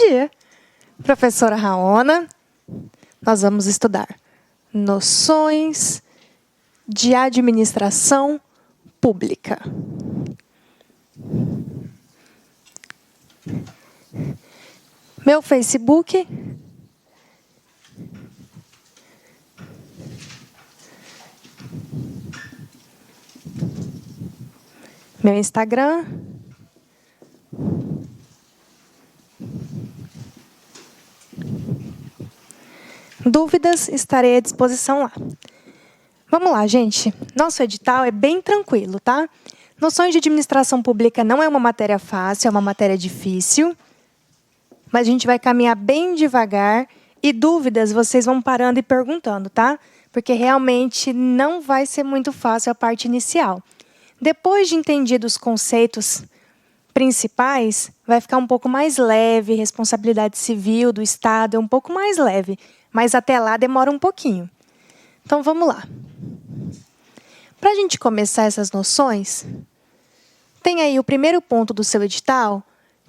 dia, professora Raona. Nós vamos estudar noções de administração pública. Meu Facebook. Meu Instagram. Dúvidas, estarei à disposição lá. Vamos lá, gente. Nosso edital é bem tranquilo, tá? Noções de administração pública não é uma matéria fácil, é uma matéria difícil. Mas a gente vai caminhar bem devagar e dúvidas vocês vão parando e perguntando, tá? Porque realmente não vai ser muito fácil a parte inicial. Depois de entendidos os conceitos principais, vai ficar um pouco mais leve, responsabilidade civil do Estado é um pouco mais leve, mas até lá demora um pouquinho. Então, vamos lá. Para a gente começar essas noções, tem aí o primeiro ponto do seu edital,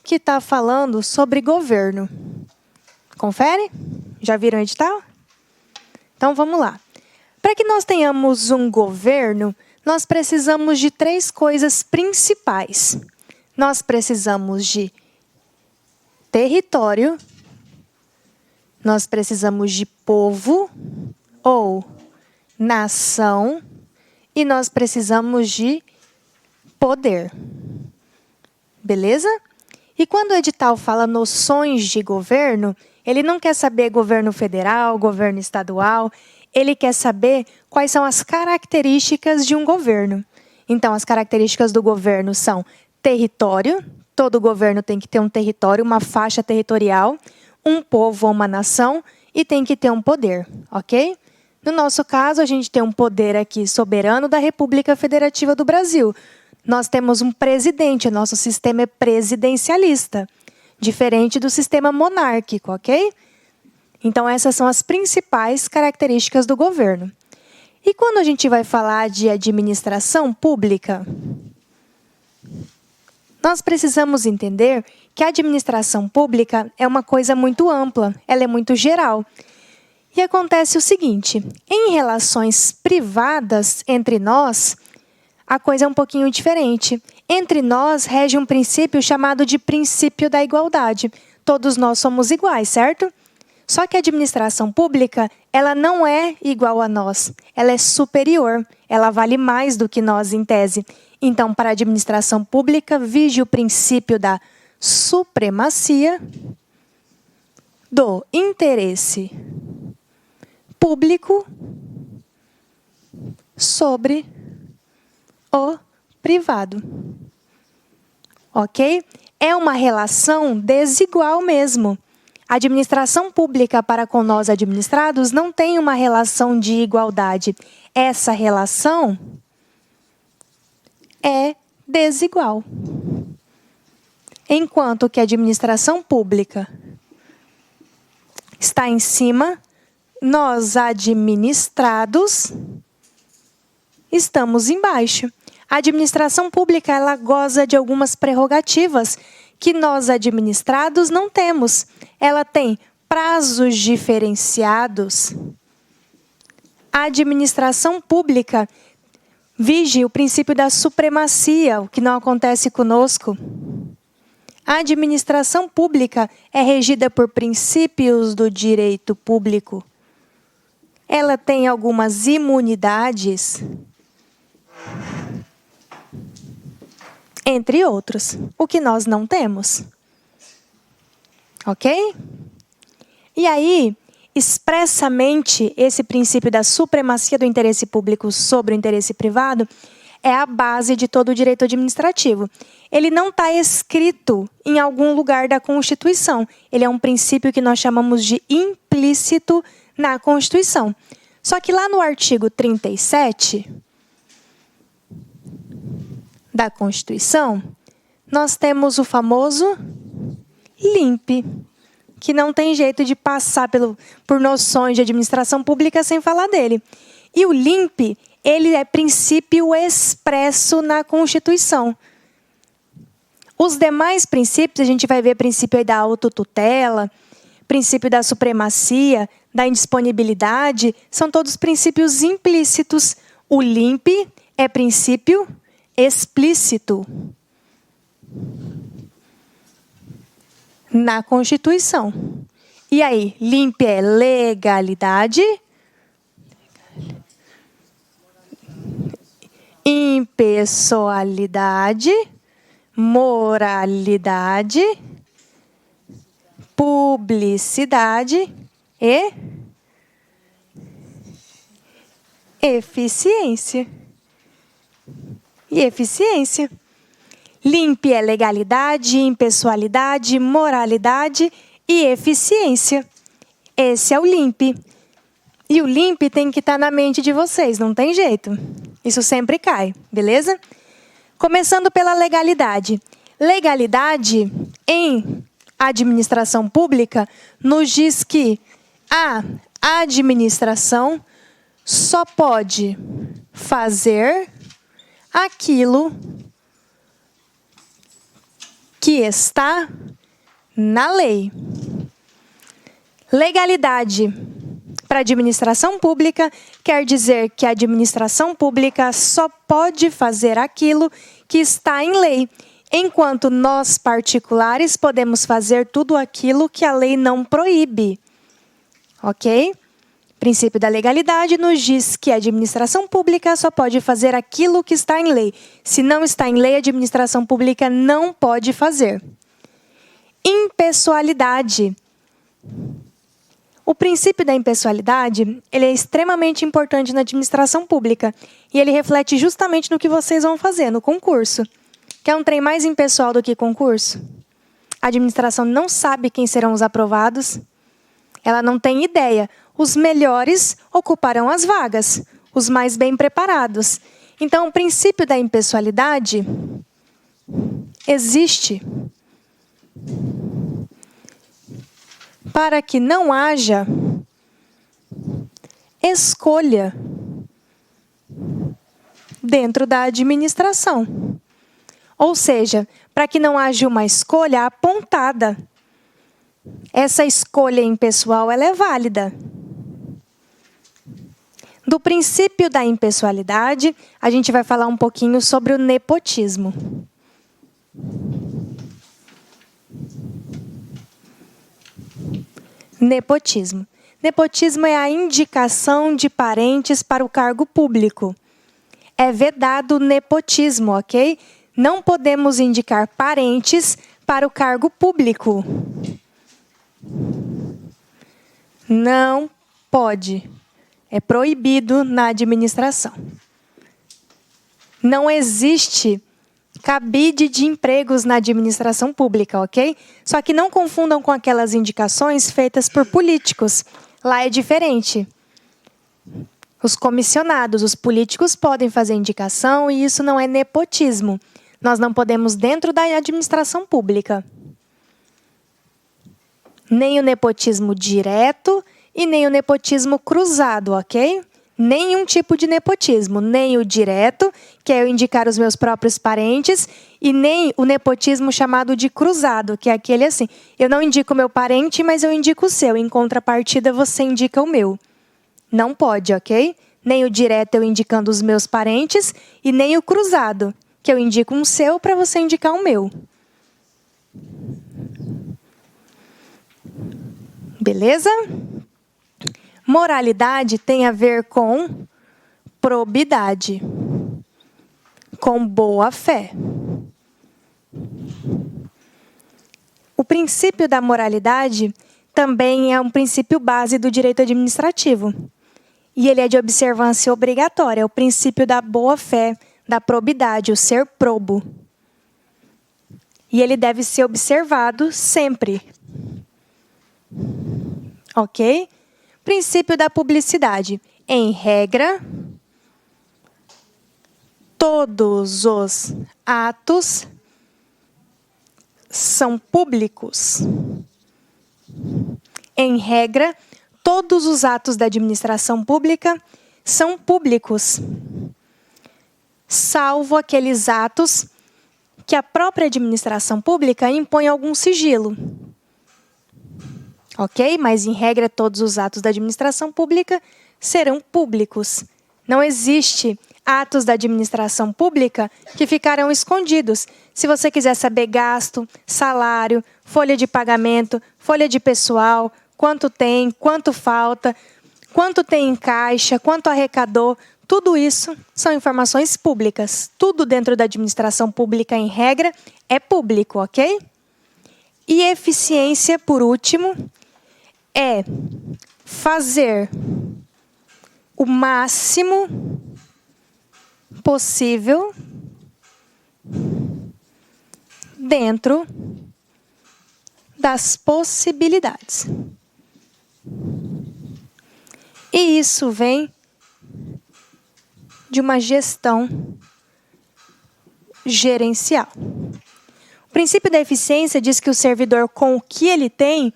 que está falando sobre governo. Confere? Já viram o edital? Então, vamos lá. Para que nós tenhamos um governo, nós precisamos de 3 coisas principais. Nós precisamos de território, nós precisamos de povo ou nação e nós precisamos de poder. Beleza? E quando o edital fala noções de governo, ele não quer saber governo federal, governo estadual, ele quer saber quais são as características de um governo. Então, as características do governo são território, todo governo tem que ter um território, uma faixa territorial, um povo ou uma nação e tem que ter um poder, ok? No nosso caso, a gente tem um poder aqui soberano da República Federativa do Brasil. Nós temos um presidente, o nosso sistema é presidencialista, diferente do sistema monárquico, ok? Então, essas são as principais características do governo. E quando a gente vai falar de administração pública, nós precisamos entender que a administração pública é uma coisa muito ampla, ela é muito geral. E acontece o seguinte, em relações privadas entre nós, a coisa é um pouquinho diferente. Entre nós rege um princípio chamado de princípio da igualdade. Todos nós somos iguais, certo? Só que a administração pública, ela não é igual a nós. Ela é superior, ela vale mais do que nós em tese. Então, para a administração pública, vige o princípio da supremacia do interesse público sobre o privado. Ok? É uma relação desigual mesmo. A administração pública para com nós administrados não tem uma relação de igualdade. Essa relação é desigual. Enquanto que a administração pública está em cima, nós administrados estamos embaixo. A administração pública ela goza de algumas prerrogativas que nós administrados não temos. Ela tem prazos diferenciados. A administração pública vige o princípio da supremacia, o que não acontece conosco. A administração pública é regida por princípios do direito público. Ela tem algumas imunidades, entre outros, o que nós não temos. Ok? E aí, expressamente, esse princípio da supremacia do interesse público sobre o interesse privado é a base de todo o direito administrativo. Ele não está escrito em algum lugar da Constituição. Ele é um princípio que nós chamamos de implícito na Constituição. Só que lá no artigo 37 da Constituição, nós temos o famoso LIMP, que não tem jeito de passar por noções de administração pública sem falar dele. E o LIMP, ele é princípio expresso na Constituição. Os demais princípios, a gente vai ver princípio aí da autotutela, princípio da supremacia, da indisponibilidade, são todos princípios implícitos. O LIMP é princípio explícito na Constituição. E aí, LIMP é legalidade, impessoalidade, moralidade, publicidade e eficiência. LIMP é legalidade, impessoalidade, moralidade e eficiência. Esse é o LIMP. E o LIMP tem que estar na mente de vocês, não tem jeito. Isso sempre cai, beleza? Começando pela legalidade. Legalidade em administração pública nos diz que a administração só pode fazer aquilo que está na lei. Legalidade para a administração pública quer dizer que a administração pública só pode fazer aquilo que está em lei, enquanto nós, particulares, podemos fazer tudo aquilo que a lei não proíbe. Ok? O princípio da legalidade nos diz que a administração pública só pode fazer aquilo que está em lei. Se não está em lei, a administração pública não pode fazer. Impessoalidade. O princípio da impessoalidade, ele é extremamente importante na administração pública. E ele reflete justamente no que vocês vão fazer no concurso. Quer um trem mais impessoal do que concurso? A administração não sabe quem serão os aprovados. Ela não tem ideia. Os melhores ocuparão as vagas, os mais bem preparados. Então, o princípio da impessoalidade existe para que não haja escolha dentro da administração. Ou seja, para que não haja uma escolha apontada. Essa escolha impessoal, ela é válida. Do princípio da impessoalidade, a gente vai falar um pouquinho sobre o nepotismo. Nepotismo. Nepotismo é a indicação de parentes para o cargo público. É vedado o nepotismo, ok? Não podemos indicar parentes para o cargo público. Não pode. É proibido na administração. Não existe cabide de empregos na administração pública, ok? Só que não confundam com aquelas indicações feitas por políticos. Lá é diferente. Os comissionados, os políticos podem fazer indicação e isso não é nepotismo. Nós não podemos dentro da administração pública. Nem o nepotismo direto e nem o nepotismo cruzado, ok? Nenhum tipo de nepotismo, nem o direto, que é eu indicar os meus próprios parentes, e nem o nepotismo chamado de cruzado, que é aquele assim, eu não indico o meu parente, mas eu indico o seu, em contrapartida você indica o meu. Não pode, ok? Nem o direto eu indicando os meus parentes, e nem o cruzado, que eu indico um seu para você indicar o meu. Beleza? Moralidade tem a ver com probidade, com boa fé. O princípio da moralidade também é um princípio base do direito administrativo. E ele é de observância obrigatória, é o princípio da boa fé, da probidade, o ser probo. E ele deve ser observado sempre. Ok? Princípio da publicidade. Em regra, todos os atos são públicos. Em regra, todos os atos da administração pública são públicos, salvo aqueles atos que a própria administração pública impõe algum sigilo. Ok? Mas, em regra, todos os atos da administração pública serão públicos. Não existe atos da administração pública que ficarão escondidos. Se você quiser saber gasto, salário, folha de pagamento, folha de pessoal, quanto tem, quanto falta, quanto tem em caixa, quanto arrecadou, tudo isso são informações públicas. Tudo dentro da administração pública, em regra, é público, ok? E eficiência, por último, é fazer o máximo possível dentro das possibilidades. E isso vem de uma gestão gerencial. O princípio da eficiência diz que o servidor, com o que ele tem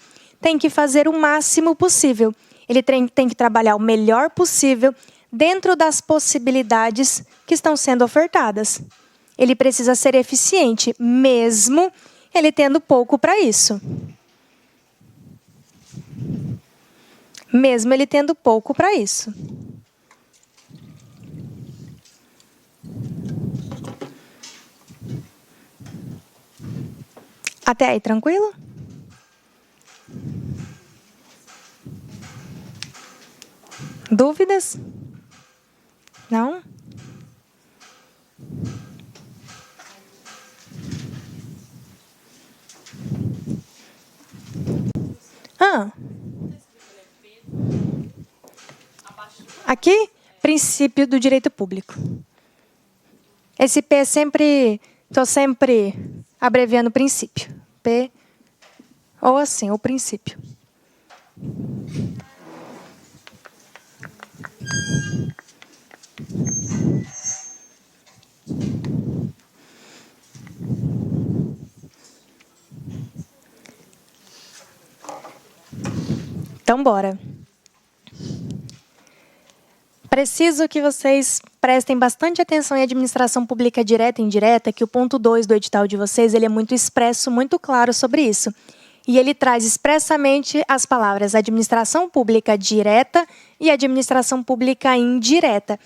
que fazer o máximo possível. Ele tem que trabalhar o melhor possível dentro das possibilidades que estão sendo ofertadas. Ele precisa ser eficiente, mesmo ele tendo pouco para isso. Mesmo ele tendo pouco para isso. Até aí, tranquilo? Dúvidas? Não? Aqui, princípio do direito público. Esse P é sempre, estou sempre abreviando princípio. P, ou assim, o princípio. Então, bora. Preciso que vocês prestem bastante atenção em administração pública direta e indireta, que o ponto 2 do edital de vocês ele é muito expresso, muito claro sobre isso. E ele traz expressamente as palavras administração pública direta e administração pública indireta.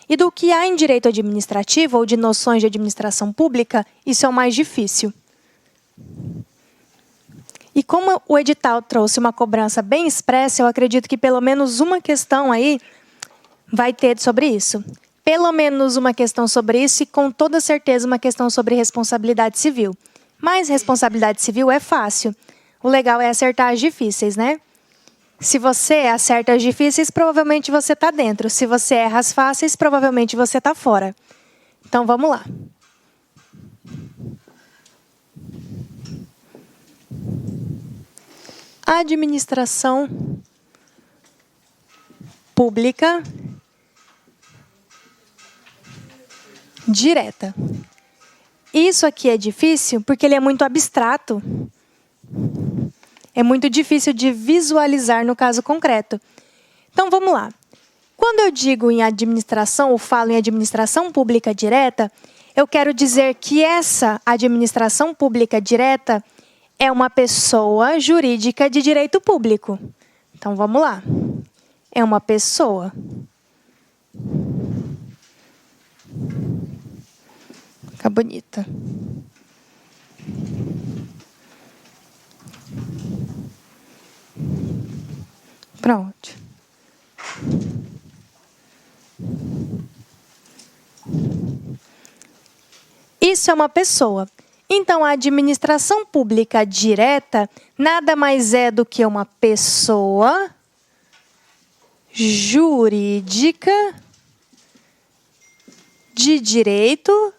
E do que há em direito administrativo ou de noções de administração pública, isso é o mais difícil. E como o edital trouxe uma cobrança bem expressa, eu acredito que pelo menos uma questão aí vai ter sobre isso. Pelo menos uma questão sobre isso e, com toda certeza, uma questão sobre responsabilidade civil. Mas responsabilidade civil é fácil. O legal é acertar as difíceis, né? Se você acerta as difíceis, provavelmente você está dentro. Se você erra as fáceis, provavelmente você está fora. Então, vamos lá. Administração pública direta. Isso aqui é difícil porque ele é muito abstrato. É muito difícil de visualizar no caso concreto. Então, vamos lá. Quando eu digo em administração ou falo em administração pública direta, eu quero dizer que essa administração pública direta é uma pessoa jurídica de direito público. Então, vamos lá. É uma pessoa. Fica bonita. Pronto. Isso é uma pessoa. Então, a administração pública direta nada mais é do que uma pessoa jurídica de direito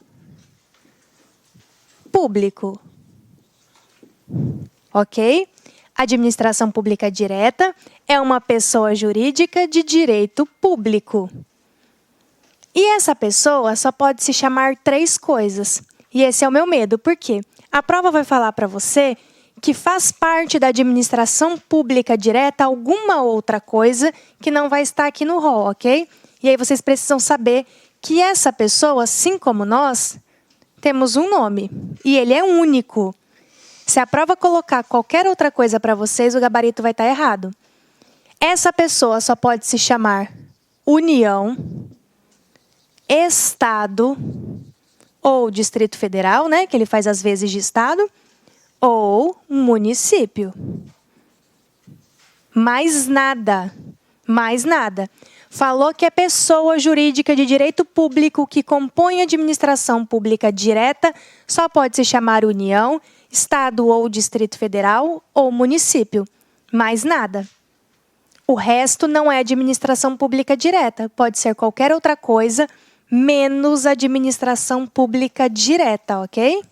público. Ok? Administração pública direta é uma pessoa jurídica de direito público. E essa pessoa só pode se chamar 3 coisas. E esse é o meu medo, por quê? A prova vai falar para você que faz parte da administração pública direta alguma outra coisa que não vai estar aqui no rol, ok? E aí vocês precisam saber que essa pessoa, assim como nós, temos um nome e ele é único. Se a prova colocar qualquer outra coisa para vocês, o gabarito vai estar errado. Essa pessoa só pode se chamar União, Estado ou Distrito Federal, né, que ele faz às vezes de Estado, ou município. Mais nada. Mais nada. Falou que é pessoa jurídica de direito público que compõe a administração pública direta, só pode se chamar União, Estado ou Distrito Federal ou município. Mais nada. O resto não é administração pública direta. Pode ser qualquer outra coisa, menos administração pública direta, ok?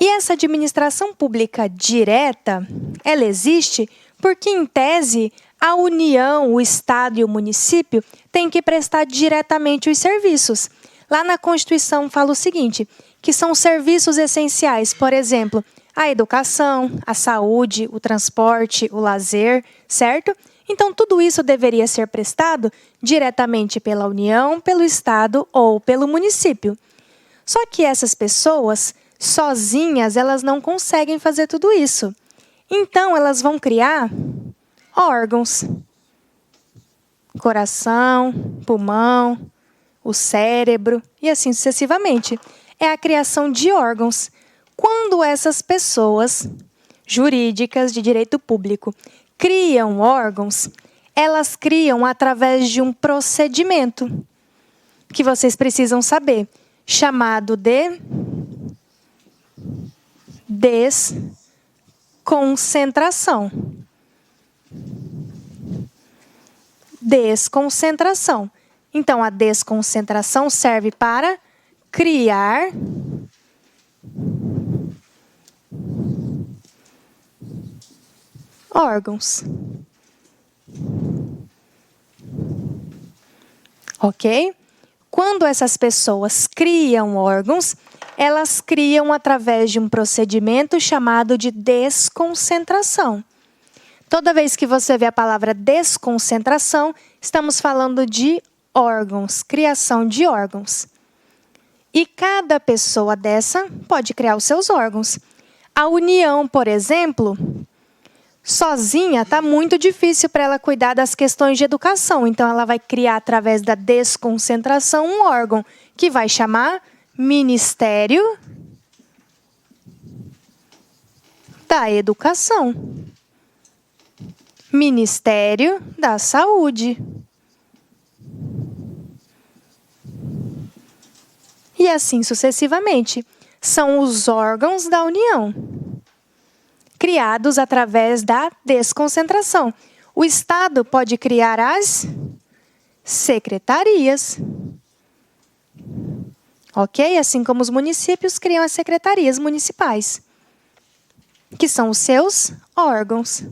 E essa administração pública direta, ela existe porque, em tese, a União, o Estado e o município têm que prestar diretamente os serviços. Lá na Constituição fala o seguinte, que são serviços essenciais, por exemplo, a educação, a saúde, o transporte, o lazer, certo? Então, tudo isso deveria ser prestado diretamente pela União, pelo Estado ou pelo município. Só que essas pessoas, sozinhas, elas não conseguem fazer tudo isso. Então, elas vão criar órgãos. Coração, pulmão, o cérebro e assim sucessivamente. É a criação de órgãos. Quando essas pessoas jurídicas de direito público criam órgãos, elas criam através de um procedimento que vocês precisam saber, chamado de desconcentração. Desconcentração. Então, a desconcentração serve para criar órgãos. Ok? Quando essas pessoas criam órgãos, elas criam através de um procedimento chamado de desconcentração. Toda vez que você vê a palavra desconcentração, estamos falando de órgãos, criação de órgãos. E cada pessoa dessa pode criar os seus órgãos. A União, por exemplo, sozinha está muito difícil para ela cuidar das questões de educação. Então, ela vai criar, através da desconcentração, um órgão que vai chamar Ministério da Educação. Ministério da Saúde. E assim sucessivamente. São os órgãos da União, criados através da desconcentração. O Estado pode criar as secretarias. Ok? Assim como os municípios criam as secretarias municipais, que são os seus órgãos.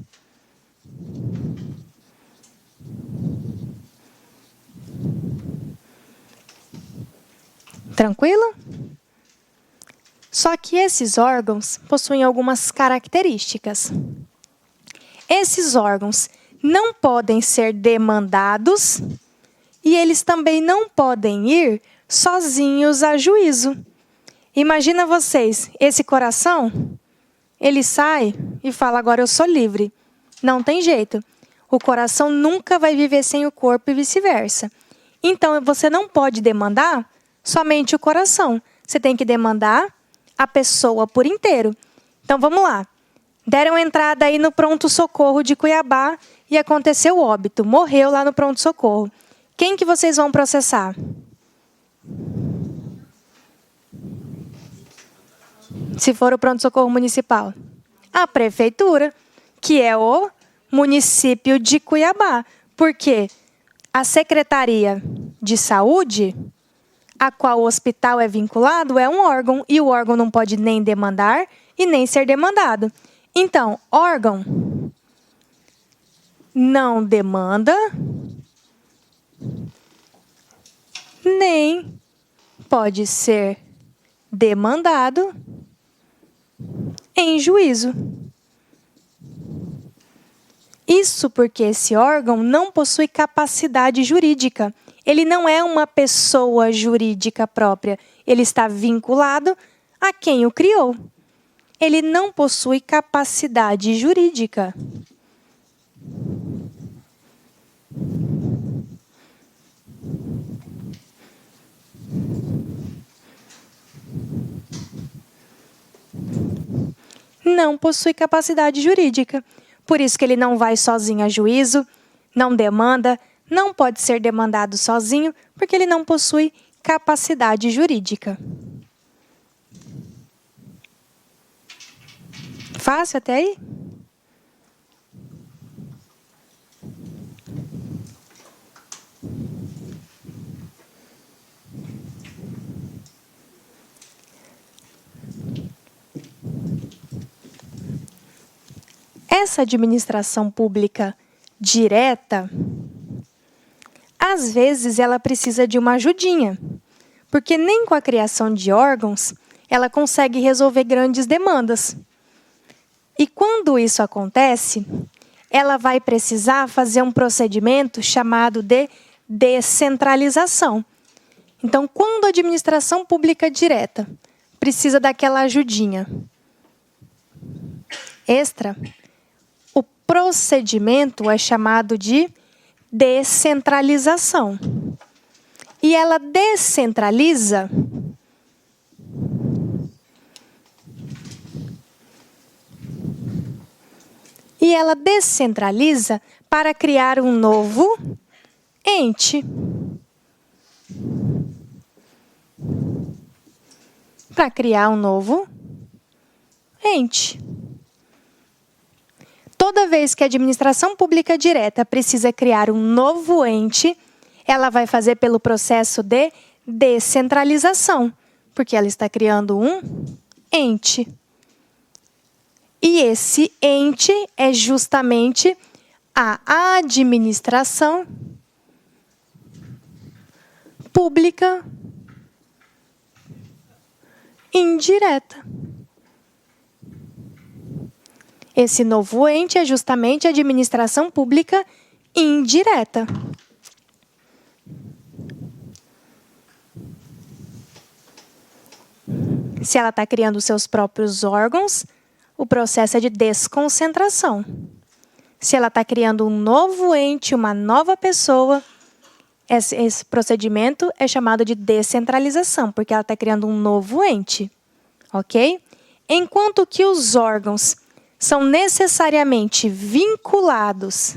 Tranquilo? Só que esses órgãos possuem algumas características. Esses órgãos não podem ser demandados e eles também não podem ir sozinhos a juízo. Imagina vocês, esse coração, ele sai e fala, agora eu sou livre. Não tem jeito. O coração nunca vai viver sem o corpo e vice-versa. Então, você não pode demandar somente o coração. Você tem que demandar a pessoa por inteiro. Então, vamos lá. Deram entrada aí no pronto-socorro de Cuiabá e aconteceu o óbito. Morreu lá no pronto-socorro. Quem que vocês vão processar? Se for o pronto-socorro municipal? A prefeitura, que é o município de Cuiabá. Por quê? A Secretaria de Saúde, a qual o hospital é vinculado, é um órgão, e o órgão não pode nem demandar e nem ser demandado. Então, órgão não demanda, nem pode ser demandado em juízo. Isso porque esse órgão não possui capacidade jurídica. Ele não é uma pessoa jurídica própria. Ele está vinculado a quem o criou. Ele não possui capacidade jurídica. Não possui capacidade jurídica. Por isso que ele não vai sozinho a juízo, não demanda, não pode ser demandado sozinho, porque ele não possui capacidade jurídica. Fácil até aí? Essa administração pública direta, às vezes ela precisa de uma ajudinha, porque nem com a criação de órgãos ela consegue resolver grandes demandas. E quando isso acontece, ela vai precisar fazer um procedimento chamado de descentralização. Então, quando a administração pública direta precisa daquela ajudinha extra, o procedimento é chamado de descentralização. E ela descentraliza para criar um novo ente. Para criar um novo ente. Toda vez que a administração pública direta precisa criar um novo ente, ela vai fazer pelo processo de descentralização, porque ela está criando um ente. E esse ente é justamente a administração pública indireta. Esse novo ente é justamente a administração pública indireta. Se ela está criando seus próprios órgãos, o processo é de desconcentração. Se ela está criando um novo ente, uma nova pessoa, esse procedimento é chamado de descentralização, porque ela está criando um novo ente. Ok? Enquanto que os órgãos são necessariamente vinculados,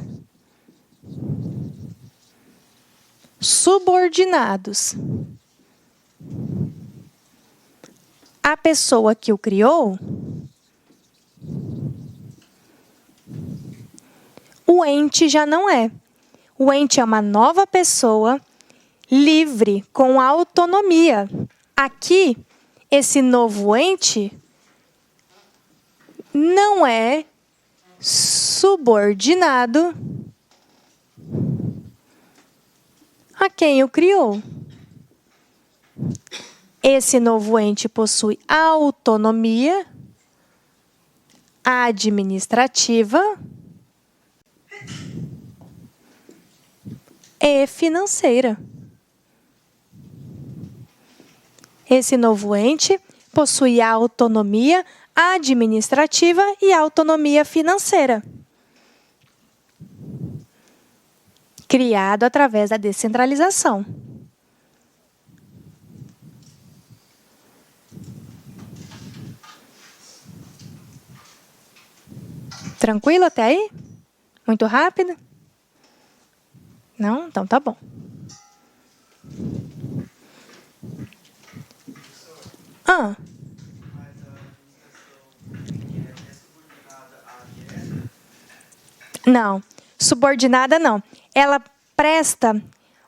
subordinados à pessoa que o criou, o ente já não é. O ente é uma nova pessoa livre, com autonomia. Aqui, esse novo ente não é subordinado a quem o criou. Esse novo ente possui autonomia administrativa e financeira. Esse novo ente possui autonomia administrativa e autonomia financeira, criado através da descentralização. Tranquilo até aí? Muito rápido? Não? Então tá bom. Não, subordinada não. Ela presta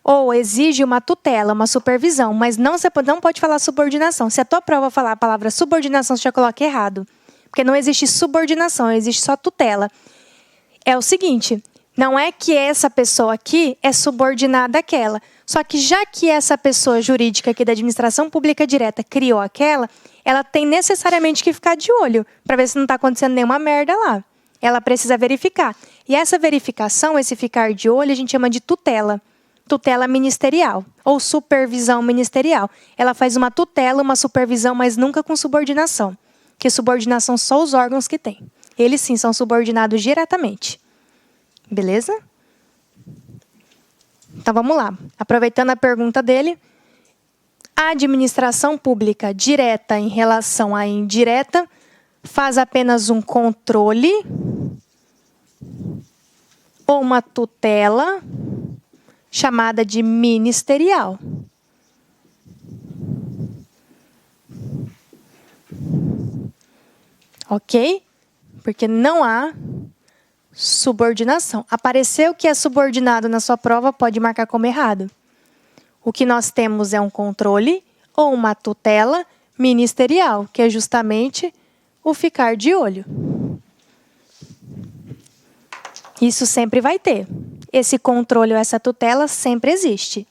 ou exige uma tutela, uma supervisão, mas você não pode falar subordinação. Se a tua prova falar a palavra subordinação, você já coloca errado. Porque não existe subordinação, existe só tutela. É o seguinte, não é que essa pessoa aqui é subordinada àquela. Só que já que essa pessoa jurídica aqui da administração pública direta criou aquela, ela tem necessariamente que ficar de olho para ver se não está acontecendo nenhuma merda lá. Ela precisa verificar. E essa verificação, esse ficar de olho, a gente chama de tutela. tutela ministerial ou supervisão ministerial. Ela faz uma tutela, uma supervisão, mas nunca com subordinação. Porque subordinação só os órgãos que têm. Eles sim são subordinados diretamente. Beleza? Então vamos lá. Aproveitando a pergunta dele, a administração pública direta em relação à indireta faz apenas um controle ou uma tutela chamada de ministerial. Ok? Porque não há subordinação. Apareceu que é subordinado na sua prova, pode marcar como errado. O que nós temos é um controle ou uma tutela ministerial, que é justamente o ficar de olho. Isso sempre vai ter. Esse controle ou essa tutela sempre existe.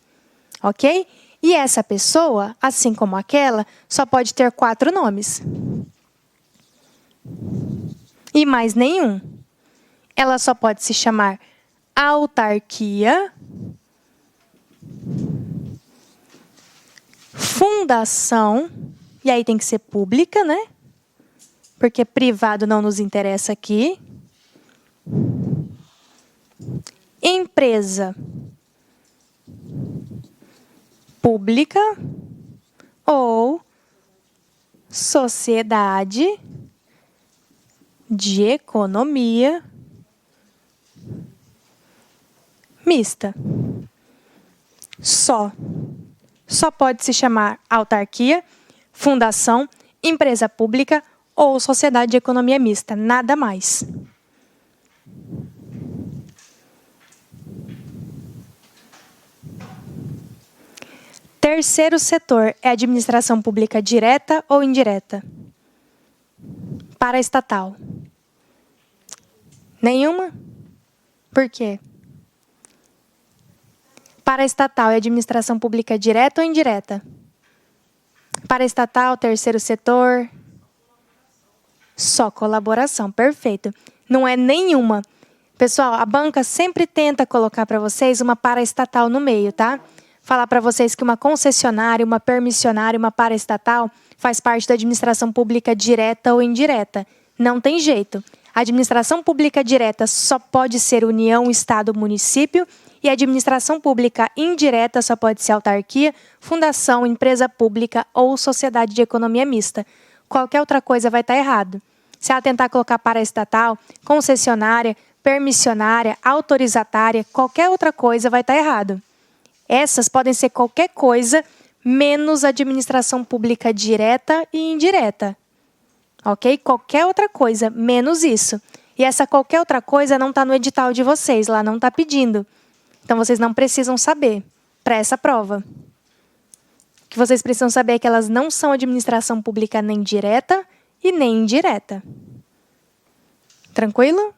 Ok? E essa pessoa, assim como aquela, só pode ter 4 nomes. E mais nenhum. Ela só pode se chamar autarquia, fundação, e aí tem que ser pública, né? Porque privado não nos interessa aqui. Empresa pública ou sociedade de economia mista. Só pode se chamar autarquia, fundação, empresa pública ou sociedade de economia mista, nada mais. Terceiro setor é administração pública direta ou indireta? Paraestatal. Nenhuma? Por quê? Paraestatal é administração pública direta ou indireta? Paraestatal, terceiro setor. Só colaboração, perfeito. Não é nenhuma. Pessoal, a banca sempre tenta colocar para vocês uma paraestatal no meio, tá? Falar para vocês que uma concessionária, uma permissionária, uma paraestatal faz parte da administração pública direta ou indireta. Não tem jeito. A administração pública direta só pode ser União, Estado, Município, e a administração pública indireta só pode ser autarquia, fundação, empresa pública ou sociedade de economia mista. Qualquer outra coisa vai estar errado. Se ela tentar colocar paraestatal, concessionária, permissionária, autorizatária, qualquer outra coisa vai estar errado. Essas podem ser qualquer coisa, menos administração pública direta e indireta. Ok? Qualquer outra coisa, menos isso. E essa qualquer outra coisa não está no edital de vocês, lá não está pedindo. Então, vocês não precisam saber para essa prova. O que vocês precisam saber é que elas não são administração pública nem direta e nem indireta. Tranquilo?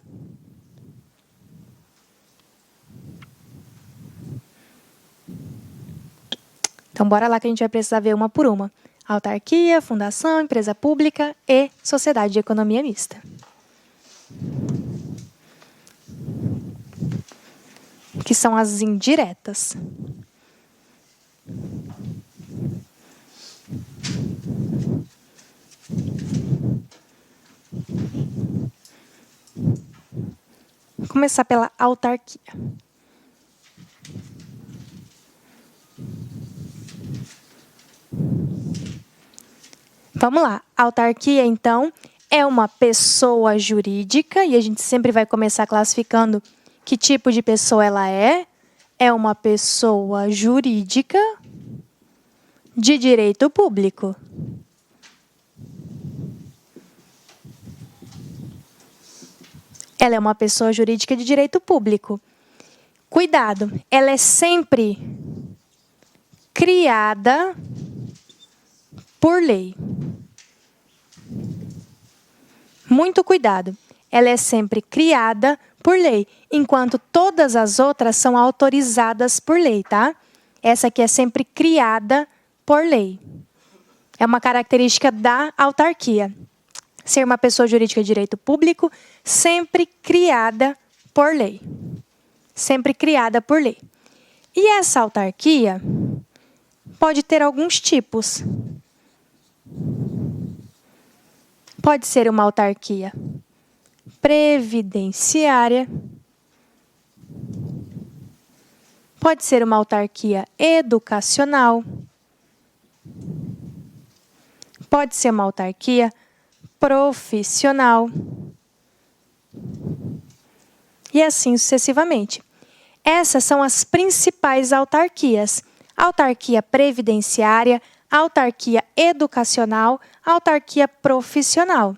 Então, bora lá que a gente vai precisar ver uma por uma. Autarquia, fundação, empresa pública e sociedade de economia mista. Que são as indiretas. Vou começar pela autarquia. Vamos lá. Autarquia, então, é uma pessoa jurídica, e a gente sempre vai começar classificando que tipo de pessoa ela é. É uma pessoa jurídica de direito público. Ela é uma pessoa jurídica de direito público. Cuidado, ela é sempre criada por lei. Muito cuidado. Ela é sempre criada por lei, enquanto todas as outras são autorizadas por lei, tá? Essa aqui é sempre criada por lei. É uma característica da autarquia. Ser uma pessoa jurídica de direito público, sempre criada por lei. Sempre criada por lei. E essa autarquia pode ter alguns tipos. Pode ser uma autarquia previdenciária, pode ser uma autarquia educacional, pode ser uma autarquia profissional, e assim sucessivamente. Essas são as principais autarquias: autarquia previdenciária, autarquia educacional, autarquia profissional.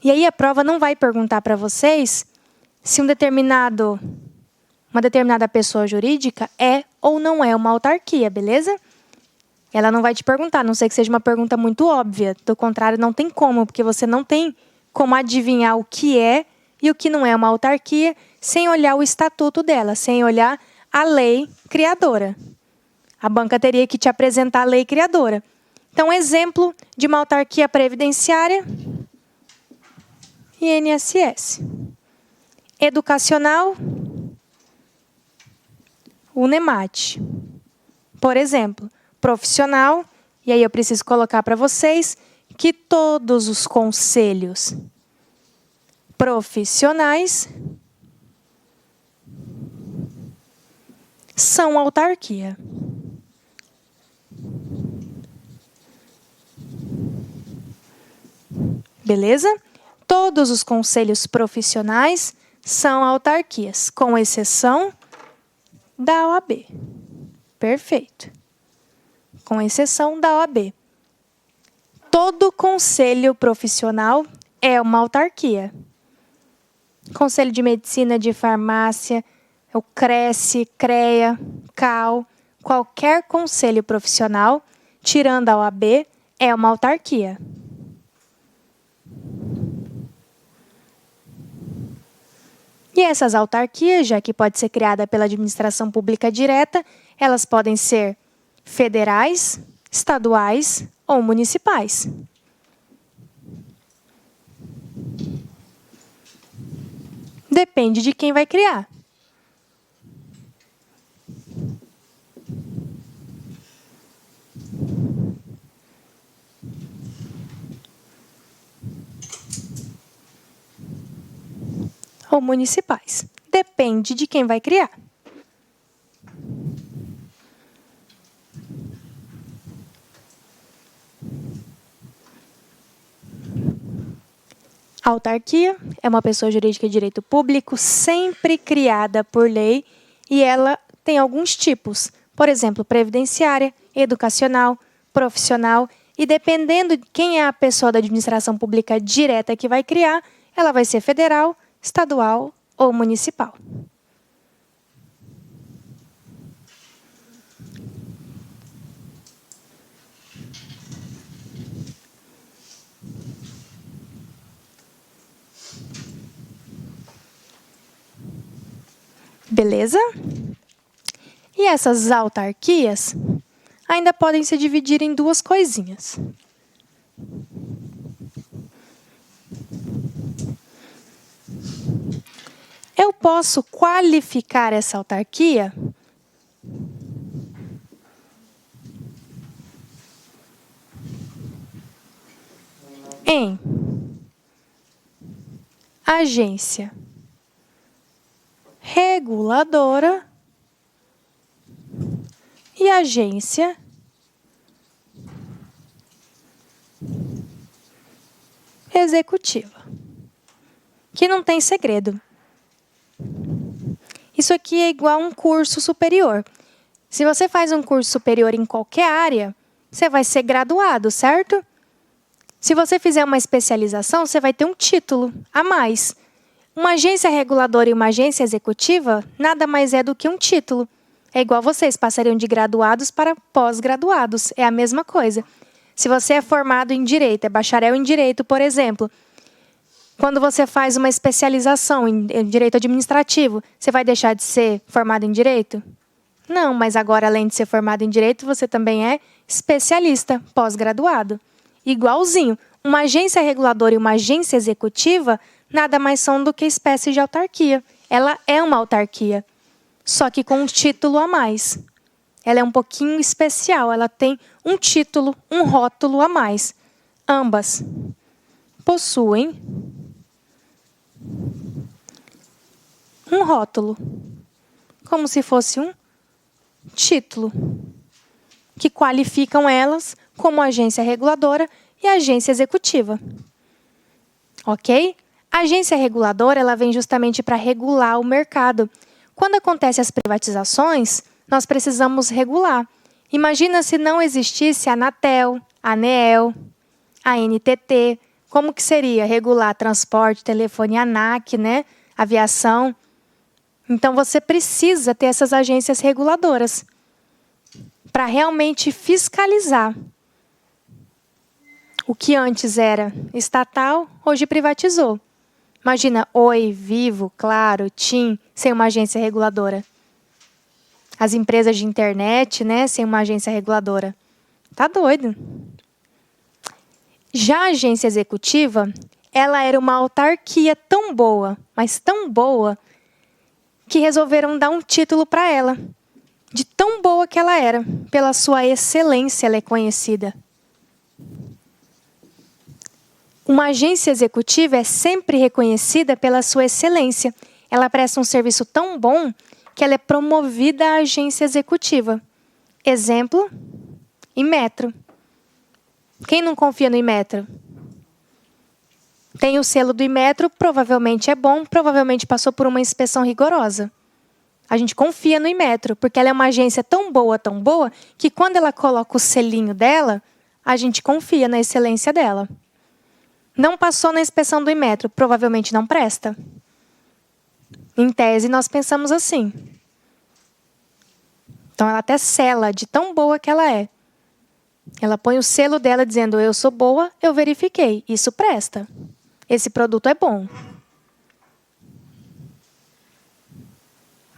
E aí a prova não vai perguntar para vocês se uma determinada pessoa jurídica é ou não é uma autarquia, beleza? Ela não vai te perguntar, a não ser que seja uma pergunta muito óbvia. Do contrário, não tem como, porque você não tem como adivinhar o que é e o que não é uma autarquia sem olhar o estatuto dela, sem olhar a lei criadora. A banca teria que te apresentar a lei criadora. Então, exemplo de uma autarquia previdenciária, INSS. Educacional, UNEMAT. Por exemplo, profissional, e aí eu preciso colocar para vocês que todos os conselhos profissionais são autarquia. Beleza? Todos os conselhos profissionais são autarquias, com exceção da OAB. Perfeito. Com exceção da OAB. Todo conselho profissional é uma autarquia. Conselho de Medicina, de Farmácia, o CRECE, CREA, CAL, qualquer conselho profissional, tirando a OAB, é uma autarquia. E essas autarquias, já que pode ser criada pela administração pública direta, elas podem ser federais, estaduais ou municipais. Depende de quem vai criar. Ou municipais. Depende de quem vai criar. A autarquia é uma pessoa jurídica de direito público sempre criada por lei e ela tem alguns tipos. Por exemplo, previdenciária, educacional, profissional e dependendo de quem é a pessoa da administração pública direta que vai criar, ela vai ser federal, estadual ou municipal. Beleza? E essas autarquias ainda podem se dividir em duas coisinhas. Eu posso qualificar essa autarquia em agência reguladora e agência executiva. Que não tem segredo. Isso aqui é igual a um curso superior. Se você faz um curso superior em qualquer área, você vai ser graduado, certo? Se você fizer uma especialização, você vai ter um título a mais. Uma agência reguladora e uma agência executiva nada mais é do que um título. É igual vocês passariam de graduados para pós-graduados. É a mesma coisa. Se você é formado em direito, é bacharel em direito, por exemplo, quando você faz uma especialização em direito administrativo, você vai deixar de ser formado em direito? Não, mas agora, além de ser formado em direito, você também é especialista, pós-graduado. Igualzinho, uma agência reguladora e uma agência executiva nada mais são do que espécies de autarquia. Ela é uma autarquia. só que com um título a mais. Ela é um pouquinho especial, ela tem um título, um rótulo a mais. Ambas possuem um rótulo, como se fosse um título, que qualificam elas como agência reguladora e agência executiva. Ok? A agência reguladora, ela vem justamente para regular o mercado. Quando acontecem as privatizações, nós precisamos regular. Imagina se não existisse a Anatel, a ANEEL, a NTT. Como que seria regular transporte, telefone, ANAC, né? Aviação. Então, você precisa ter essas agências reguladoras para realmente fiscalizar. O que antes era estatal, hoje privatizou. Imagina Oi, Vivo, Claro, TIM, sem uma agência reguladora. As empresas de internet, né, sem uma agência reguladora. Tá doido. Já a agência executiva, ela era uma autarquia tão boa, mas tão boa, que resolveram dar um título para ela. De tão boa que ela era. Pela sua excelência, ela é conhecida. Uma agência executiva é sempre reconhecida pela sua excelência. Ela presta um serviço tão bom que ela é promovida à agência executiva. Exemplo, Inmetro. Quem não confia no Inmetro? Tem o selo do Inmetro, provavelmente é bom, provavelmente passou por uma inspeção rigorosa. A gente confia no Inmetro, porque ela é uma agência tão boa, que quando ela coloca o selinho dela, a gente confia na excelência dela. Não passou na inspeção do Inmetro, provavelmente não presta. Em tese, nós pensamos assim. Então, ela até sela de tão boa que ela é. Ela põe o selo dela dizendo, eu sou boa, eu verifiquei, isso presta. Esse produto é bom.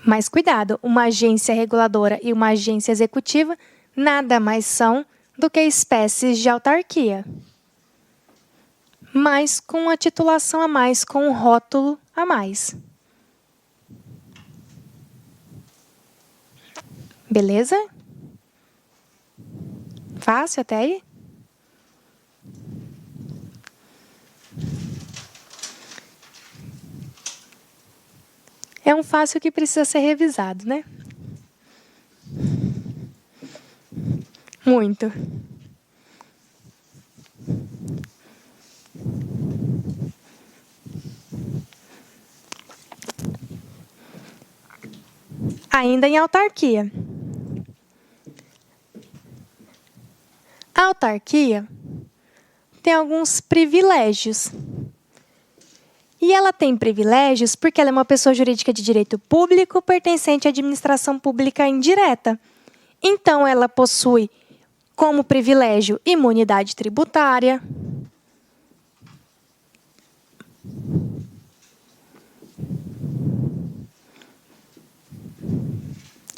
Mas cuidado, uma agência reguladora e uma agência executiva nada mais são do que espécies de autarquia. Mas com a titulação a mais, com um rótulo a mais. Beleza? Fácil até aí? É um fácil que precisa ser revisado, né? Muito. Ainda em autarquia. A autarquia tem alguns privilégios. E ela tem privilégios porque ela é uma pessoa jurídica de direito público pertencente à administração pública indireta. Então, ela possui como privilégio imunidade tributária,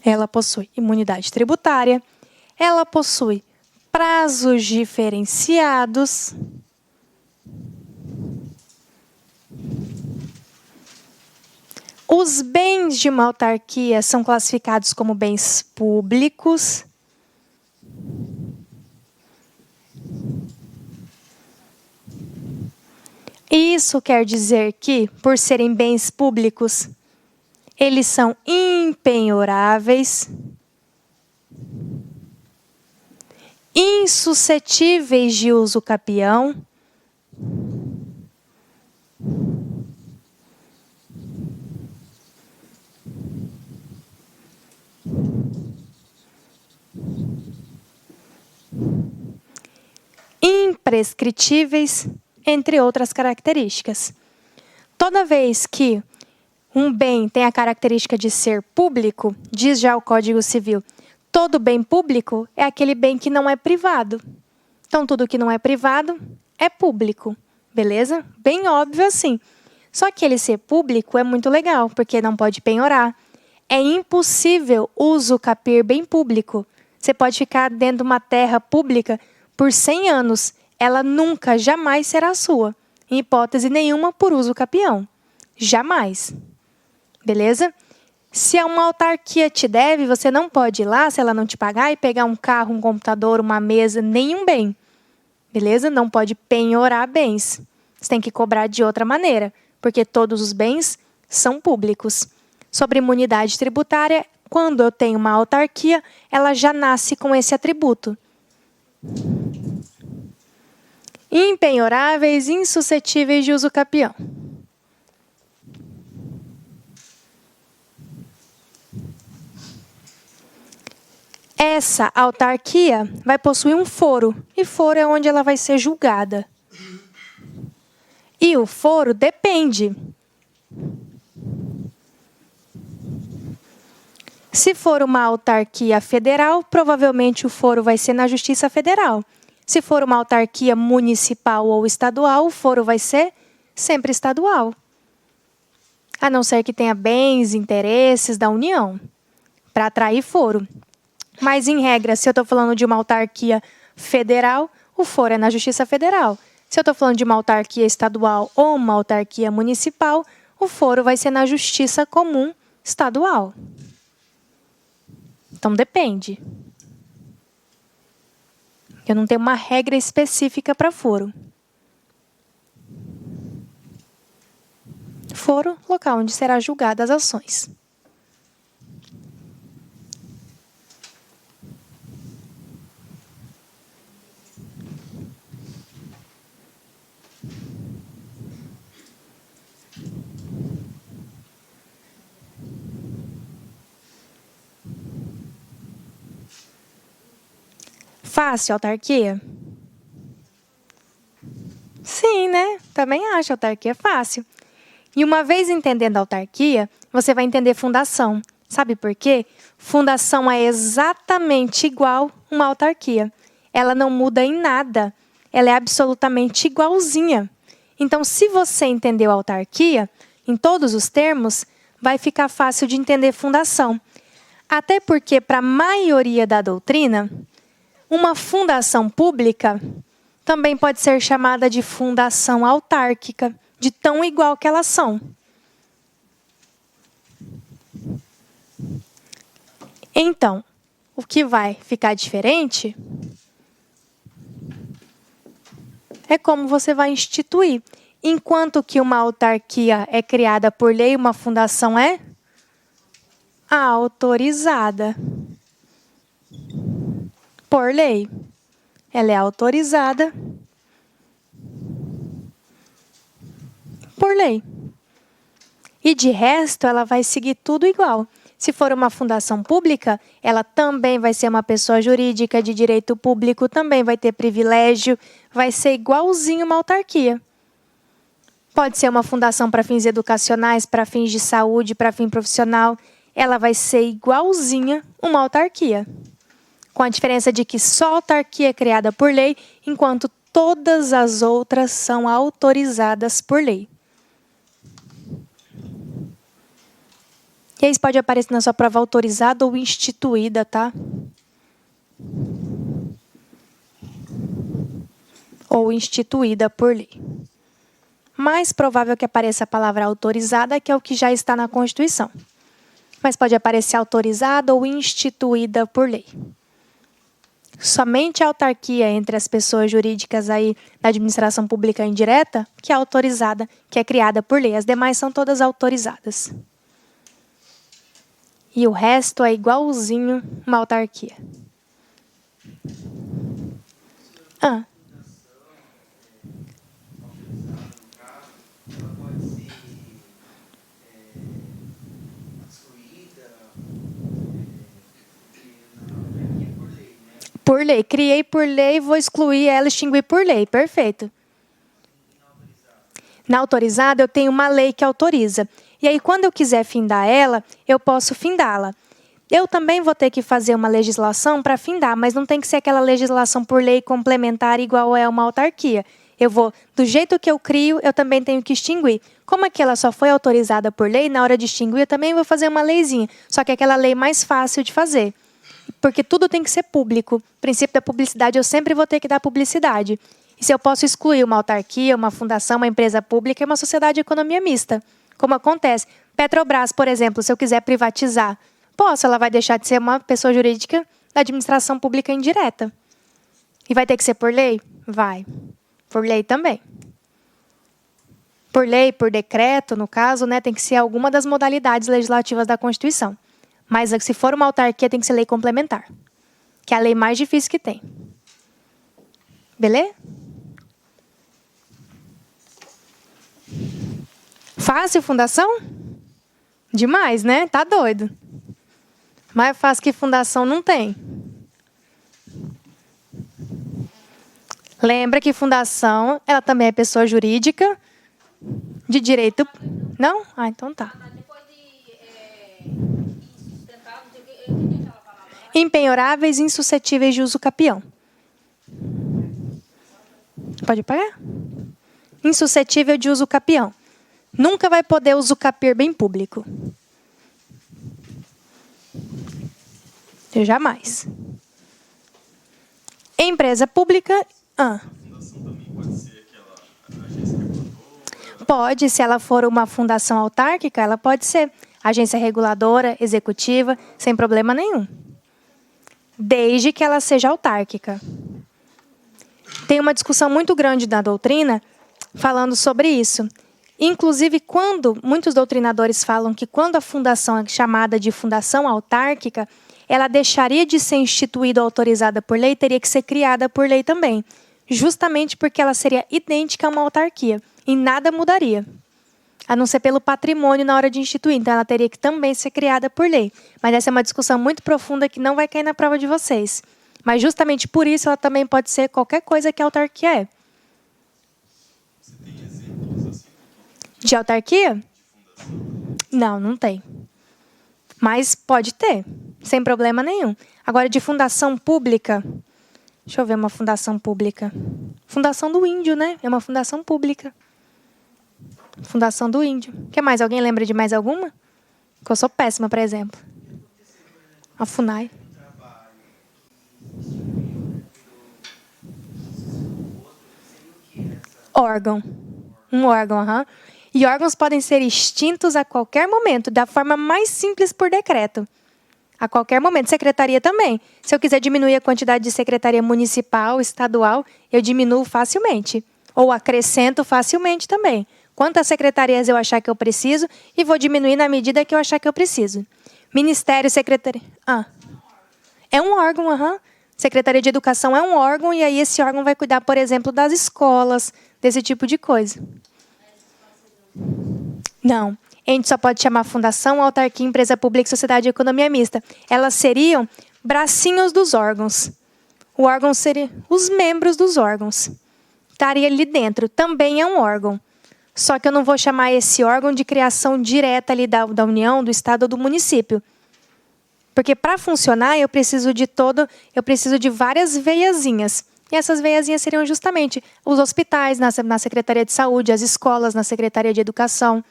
ela possui prazos diferenciados, os bens de uma autarquia são classificados como bens públicos. Isso quer dizer que, por serem bens públicos, eles são impenhoráveis, insuscetíveis de uso capião, imprescritíveis, entre outras características. Toda vez que um bem tem a característica de ser público, diz já o Código Civil, todo bem público é aquele bem que não é privado. Então, tudo que não é privado é público, beleza? Bem óbvio assim. Só que ele ser público é muito legal, porque não pode penhorar. É impossível usucapiar bem público. Você pode ficar dentro de uma terra pública por 100 anos. Ela nunca, jamais será sua. Em hipótese nenhuma por uso capião. Jamais. Beleza? Se uma autarquia te deve, você não pode ir lá, se ela não te pagar, e pegar um carro, um computador, uma mesa, nenhum bem. Beleza? Não pode penhorar bens. Você tem que cobrar de outra maneira, porque todos os bens são públicos. Sobre imunidade tributária, quando eu tenho uma autarquia, ela já nasce com esse atributo. Impenhoráveis, insuscetíveis de uso capião. Essa autarquia vai possuir um foro, e foro é onde ela vai ser julgada. E o foro depende. Se for uma autarquia federal, provavelmente o foro vai ser na Justiça Federal. Se for uma autarquia municipal ou estadual, o foro vai ser sempre estadual. A não ser que tenha bens, interesses da União, para atrair foro. Mas, em regra, se eu estou falando de uma autarquia federal, o foro é na Justiça Federal. Se eu estou falando de uma autarquia estadual ou uma autarquia municipal, o foro vai ser na Justiça Comum Estadual. Então, depende. Eu não tenho uma regra específica para foro. Foro, local onde será julgadas as ações. Fácil, autarquia? Sim, né? Também acho autarquia fácil. E uma vez entendendo a autarquia, você vai entender fundação. Sabe por quê? Fundação é exatamente igual uma autarquia. Ela não muda em nada. Ela é absolutamente igualzinha. Então, se você entendeu a autarquia, em todos os termos, vai ficar fácil de entender fundação. Até porque, para a maioria da doutrina, uma fundação pública também pode ser chamada de fundação autárquica, de tão igual que elas são. Então, o que vai ficar diferente é como você vai instituir. Enquanto que uma autarquia é criada por lei, uma fundação é autorizada por lei. Ela é autorizada por lei. E de resto, ela vai seguir tudo igual. Se for uma fundação pública, ela também vai ser uma pessoa jurídica de direito público, também vai ter privilégio, vai ser igualzinho uma autarquia. Pode ser uma fundação para fins educacionais, para fins de saúde, para fim profissional. Ela vai ser igualzinha uma autarquia. Com a diferença de que só a autarquia é criada por lei, enquanto todas as outras são autorizadas por lei. E aí pode aparecer na sua prova autorizada ou instituída, tá? Ou instituída por lei. Mais provável que apareça a palavra autorizada, que é o que já está na Constituição. Mas pode aparecer autorizada ou instituída por lei. Somente a autarquia entre as pessoas jurídicas aí da administração pública indireta, que é autorizada, que é criada por lei. As demais são todas autorizadas. E o resto é igualzinho uma autarquia. Por lei. Criei por lei, vou excluir ela, extinguir por lei. Perfeito. Na autorizada, eu tenho uma lei que autoriza. E aí, quando eu quiser findar ela, eu posso findá-la. Eu também vou ter que fazer uma legislação para findar, mas não tem que ser aquela legislação por lei complementar igual é uma autarquia. Eu vou, do jeito que eu crio, eu também tenho que extinguir. Como aquela só foi autorizada por lei, na hora de extinguir, eu também vou fazer uma leizinha. Só que é aquela lei mais fácil de fazer. Porque tudo tem que ser público. O princípio da publicidade, eu sempre vou ter que dar publicidade. E se eu posso excluir uma autarquia, uma fundação, uma empresa pública, é uma sociedade de economia mista. Como acontece. Petrobras, por exemplo, se eu quiser privatizar, posso, ela vai deixar de ser uma pessoa jurídica da administração pública indireta. E vai ter que ser por lei? Vai. Por lei também. Por lei, por decreto, no caso, né, tem que ser alguma das modalidades legislativas da Constituição. Mas se for uma autarquia, tem que ser lei complementar, que é a lei mais difícil que tem. Beleza? Fácil fundação? Demais, né? Tá doido. Mais fácil que fundação não tem. Lembra que fundação, ela também é pessoa jurídica de direito... Não? Ah, então tá. Impenhoráveis e insuscetíveis de uso capião. Pode pagar? Insuscetível de uso capião. Nunca vai poder usucapiar bem público. Jamais. Empresa pública... A fundação também pode ser aquela agência reguladora? Pode, se ela for uma fundação autárquica, ela pode ser agência reguladora, executiva, sem problema nenhum. Desde que ela seja autárquica. Tem uma discussão muito grande na doutrina falando sobre isso. Inclusive, quando muitos doutrinadores falam que quando a fundação é chamada de fundação autárquica, ela deixaria de ser instituída ou autorizada por lei, teria que ser criada por lei também. Justamente porque ela seria idêntica a uma autarquia. E nada mudaria. A não ser pelo patrimônio na hora de instituir. Então, ela teria que também ser criada por lei. Mas essa é uma discussão muito profunda que não vai cair na prova de vocês. Mas justamente por isso, ela também pode ser qualquer coisa que a autarquia é. Você tem exemplos assim? De autarquia? Não, não tem. Mas pode ter, sem problema nenhum. Agora, de fundação pública... Deixa eu ver uma fundação pública. Fundação do Índio, né? É uma fundação pública. Fundação do Índio. Quer mais? Alguém lembra de mais alguma? Que eu sou péssima, por exemplo. A FUNAI. Órgão. Um órgão, aham. E órgãos podem ser extintos a qualquer momento, da forma mais simples por decreto. A qualquer momento. Secretaria também. Se eu quiser diminuir a quantidade de secretaria municipal, estadual, eu diminuo facilmente. Ou acrescento facilmente também. Quantas secretarias eu achar que eu preciso e vou diminuir na medida que eu achar que eu preciso. Ministério, secretaria... É um órgão, aham. Secretaria de Educação é um órgão e aí esse órgão vai cuidar, por exemplo, das escolas, desse tipo de coisa. Não. A gente só pode chamar fundação, autarquia, empresa pública, sociedade de economia mista. Elas seriam bracinhos dos órgãos. O órgão seria os membros dos órgãos. Estaria ali dentro. Também é um órgão. Só que eu não vou chamar esse órgão de criação direta ali da União, do Estado ou do município. Porque para funcionar, eu preciso de várias veiazinhas. E essas veiazinhas seriam justamente os hospitais na Secretaria de Saúde, as escolas na Secretaria de Educação.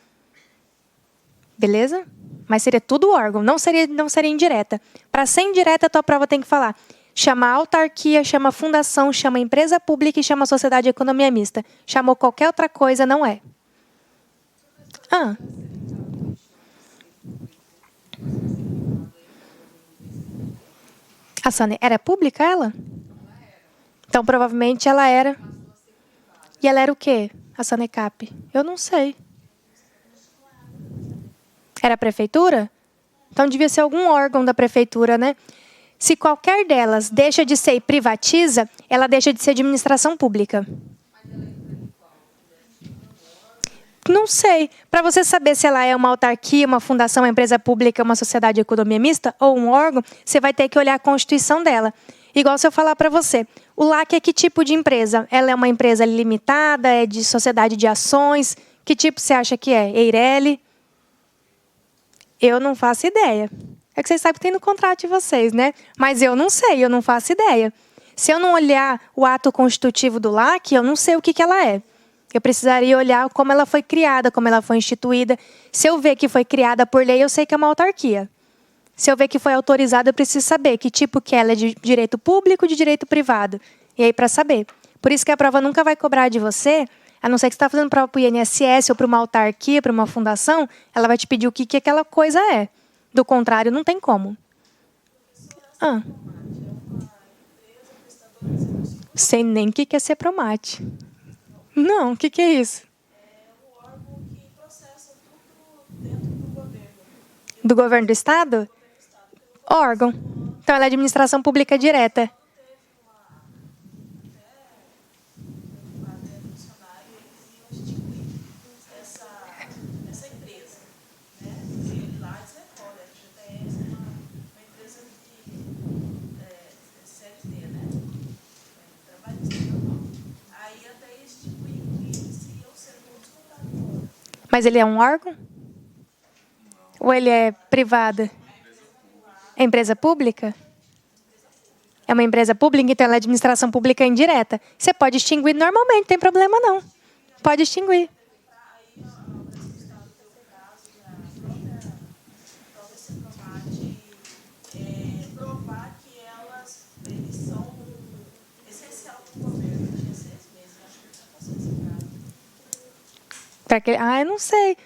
Beleza? Mas seria tudo órgão, não seria indireta. Para ser indireta, a tua prova tem que falar. Chama autarquia, chama fundação, chama empresa pública e chama sociedade de economia mista. Chamou qualquer outra coisa, não é. A Sane era pública, ela? Então, provavelmente, ela era. E ela era o quê? A Sanecap? Eu não sei. Era a prefeitura? Então, devia ser algum órgão da prefeitura, né? Se qualquer delas deixa de ser e privatiza, ela deixa de ser administração pública. Não sei. Para você saber se ela é uma autarquia, uma fundação, uma empresa pública, uma sociedade de economia mista ou um órgão, você vai ter que olhar a Constituição dela. Igual se eu falar para você, o LAC é que tipo de empresa? Ela é uma empresa limitada, é de sociedade de ações? Que tipo você acha que é? Eireli? Eu não faço ideia. É que vocês sabem que tem no contrato de vocês, né? Mas eu não sei, eu não faço ideia. Se eu não olhar o ato constitutivo do LAC, eu não sei o que ela é. Eu precisaria olhar como ela foi criada, como ela foi instituída. Se eu ver que foi criada por lei, eu sei que é uma autarquia. Se eu ver que foi autorizada, eu preciso saber que tipo que ela é de direito público ou de direito privado. E aí, para saber. Por isso que a prova nunca vai cobrar de você A não ser que você está fazendo prova para o INSS ou para uma autarquia, para uma fundação, ela vai te pedir o que aquela coisa é. Do contrário, não tem como. Sei nem o que é Sepromate. Não, o que é isso? É o órgão que processa tudo dentro do governo. Do governo do estado? Órgão. Então, ela é administração pública direta. Essa empresa, né? Ele lá diz recolhe, a FGTS é uma empresa de CLT, né? Trabalhista normal. Aí até instituir que eles iam ser todos contados fora. Mas ele é um órgão? Ou ele é privado? É empresa pública? É uma empresa pública, então ela é administração pública indireta. Você pode extinguir normalmente, não tem problema não. Pode extinguir. Provar que eles são essencial para o governo. Tinha 6 meses, acho que ele já passou esse prazo. Eu não sei.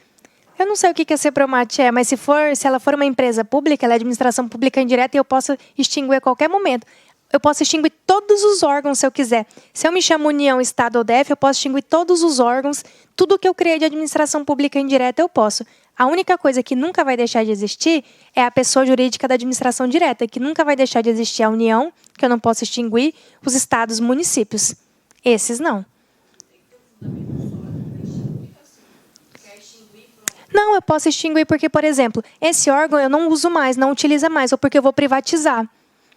Eu não sei o que a Sepromate é, mas se ela for uma empresa pública, ela é administração pública indireta e eu posso extinguir a qualquer momento. Eu posso extinguir todos os órgãos se eu quiser. Se eu me chamo União, Estado ou DF, eu posso extinguir todos os órgãos. Tudo que eu criei de administração pública indireta, eu posso. A única coisa que nunca vai deixar de existir é a pessoa jurídica da administração direta, que nunca vai deixar de existir a União, que eu não posso extinguir, os estados, municípios. Esses não. Não, eu posso extinguir porque, por exemplo, esse órgão eu não uso mais, não utiliza mais, ou porque eu vou privatizar.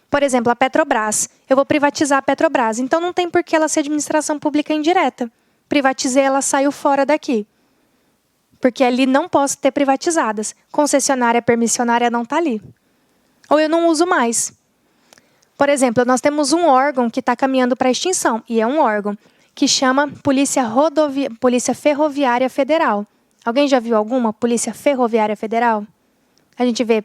Por exemplo, a Petrobras. Eu vou privatizar a Petrobras. Então, não tem por que ela ser administração pública indireta. Privatizei, ela saiu fora daqui. Porque ali não posso ter privatizadas. Concessionária, permissionária não está ali. Ou eu não uso mais. Por exemplo, nós temos um órgão que está caminhando para a extinção. E é um órgão que chama Polícia Ferroviária Federal. Alguém já viu alguma Polícia Ferroviária Federal? A gente vê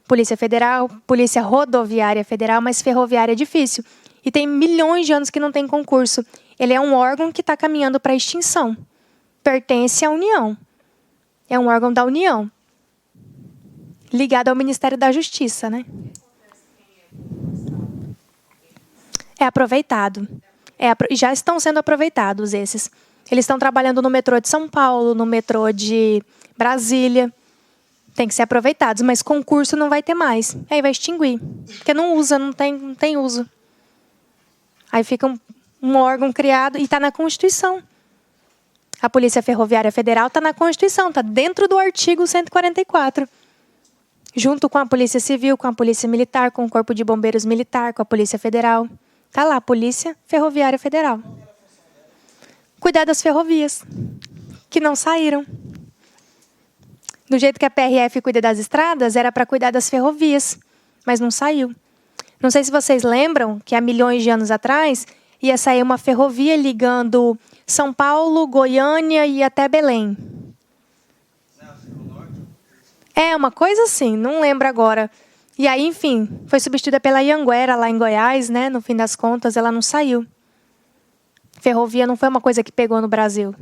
Polícia Federal, Polícia Rodoviária Federal, mas ferroviária é difícil. E tem milhões de anos que não tem concurso. Ele é um órgão que está caminhando para a extinção. Pertence à União. É um órgão da União. Ligado ao Ministério da Justiça, né? É aproveitado. Já estão sendo aproveitados esses. Eles estão trabalhando no metrô de São Paulo, no metrô de Brasília. Tem que ser aproveitados, mas concurso não vai ter mais. Aí vai extinguir. Porque não usa, não tem uso. Aí fica um órgão criado e está na Constituição. A Polícia Ferroviária Federal está na Constituição, está dentro do artigo 144. Junto com a Polícia Civil, com a Polícia Militar, com o Corpo de Bombeiros Militar, com a Polícia Federal. Está lá, Polícia Ferroviária Federal. Cuidar das ferrovias, que não saíram. Do jeito que a PRF cuida das estradas, era para cuidar das ferrovias, mas não saiu. Não sei se vocês lembram que há milhões de anos atrás ia sair uma ferrovia ligando São Paulo, Goiânia e até Belém. É, uma coisa assim, não lembro agora. E aí, enfim, foi substituída pela Ianguera, lá em Goiás, né? No fim das contas, ela não saiu. Ferrovia não foi uma coisa que pegou no Brasil.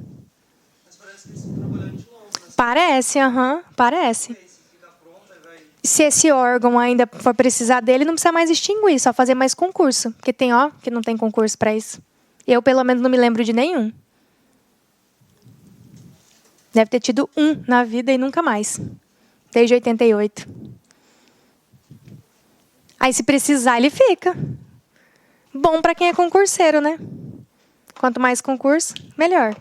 Mas parece que eles estão trabalhando de longe, né? Parece, parece. Se esse órgão ainda for precisar dele, não precisa mais extinguir, só fazer mais concurso. Porque tem, que não tem concurso para isso. Eu, pelo menos, não me lembro de nenhum. Deve ter tido um na vida e nunca mais. Desde 88. Aí, se precisar, ele fica. Bom para quem é concurseiro, né? Quanto mais concurso, melhor.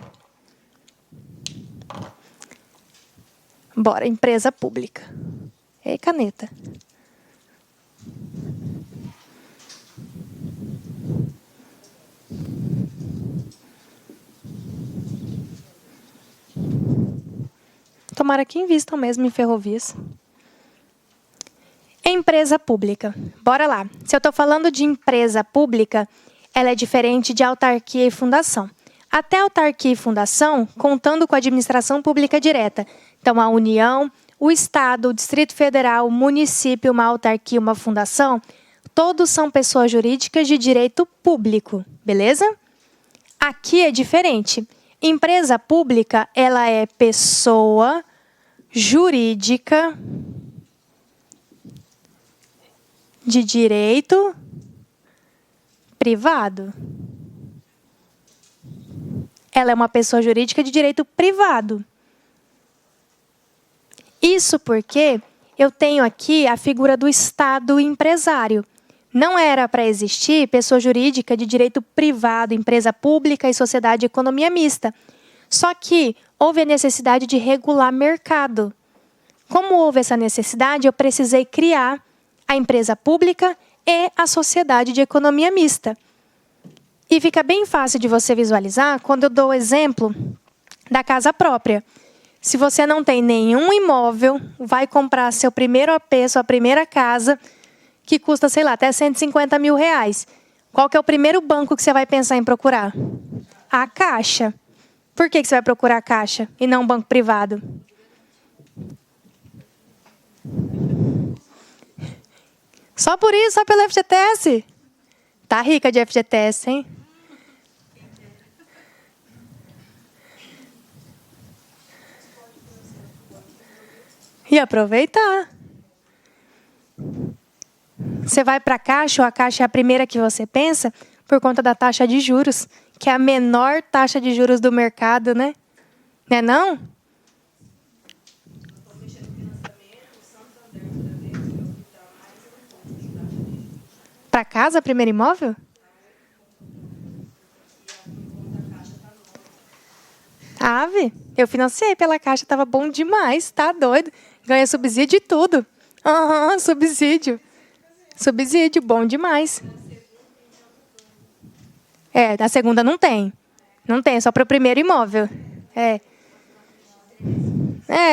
Bora, empresa pública. E caneta. Tomara que invistam mesmo em ferrovias. Empresa pública. Bora lá. Se eu estou falando de empresa pública, ela é diferente de autarquia e fundação. Até autarquia e fundação, contando com a administração pública direta. Então, a União, o Estado, o Distrito Federal, o município, uma autarquia, uma fundação, todos são pessoas jurídicas de direito público, beleza? Aqui é diferente. Empresa pública, ela é pessoa jurídica de direito privado. Ela é uma pessoa jurídica de direito privado. Isso porque eu tenho aqui a figura do Estado empresário. Não era para existir pessoa jurídica de direito privado, empresa pública e sociedade de economia mista. Só que houve a necessidade de regular mercado. Como houve essa necessidade, eu precisei criar a empresa pública e a sociedade de economia mista. E fica bem fácil de você visualizar quando eu dou o exemplo da casa própria. Se você não tem nenhum imóvel, vai comprar seu primeiro AP, sua primeira casa, que custa, sei lá, até 150 mil reais. Qual que é o primeiro banco que você vai pensar em procurar? A Caixa. Por que você vai procurar a Caixa e não um banco privado? Só por isso, só pelo FGTS? Tá rica de FGTS, hein? E aproveitar. Você vai para a Caixa, ou a Caixa é a primeira que você pensa, por conta da taxa de juros, que é a menor taxa de juros do mercado, né? Não é não? Para casa, primeiro imóvel? Ave, eu financiei pela Caixa, estava bom demais, tá doido? Ganha subsídio e tudo. Aham, subsídio. Subsídio, bom demais. É, a segunda não tem. Não tem, é só para o primeiro imóvel.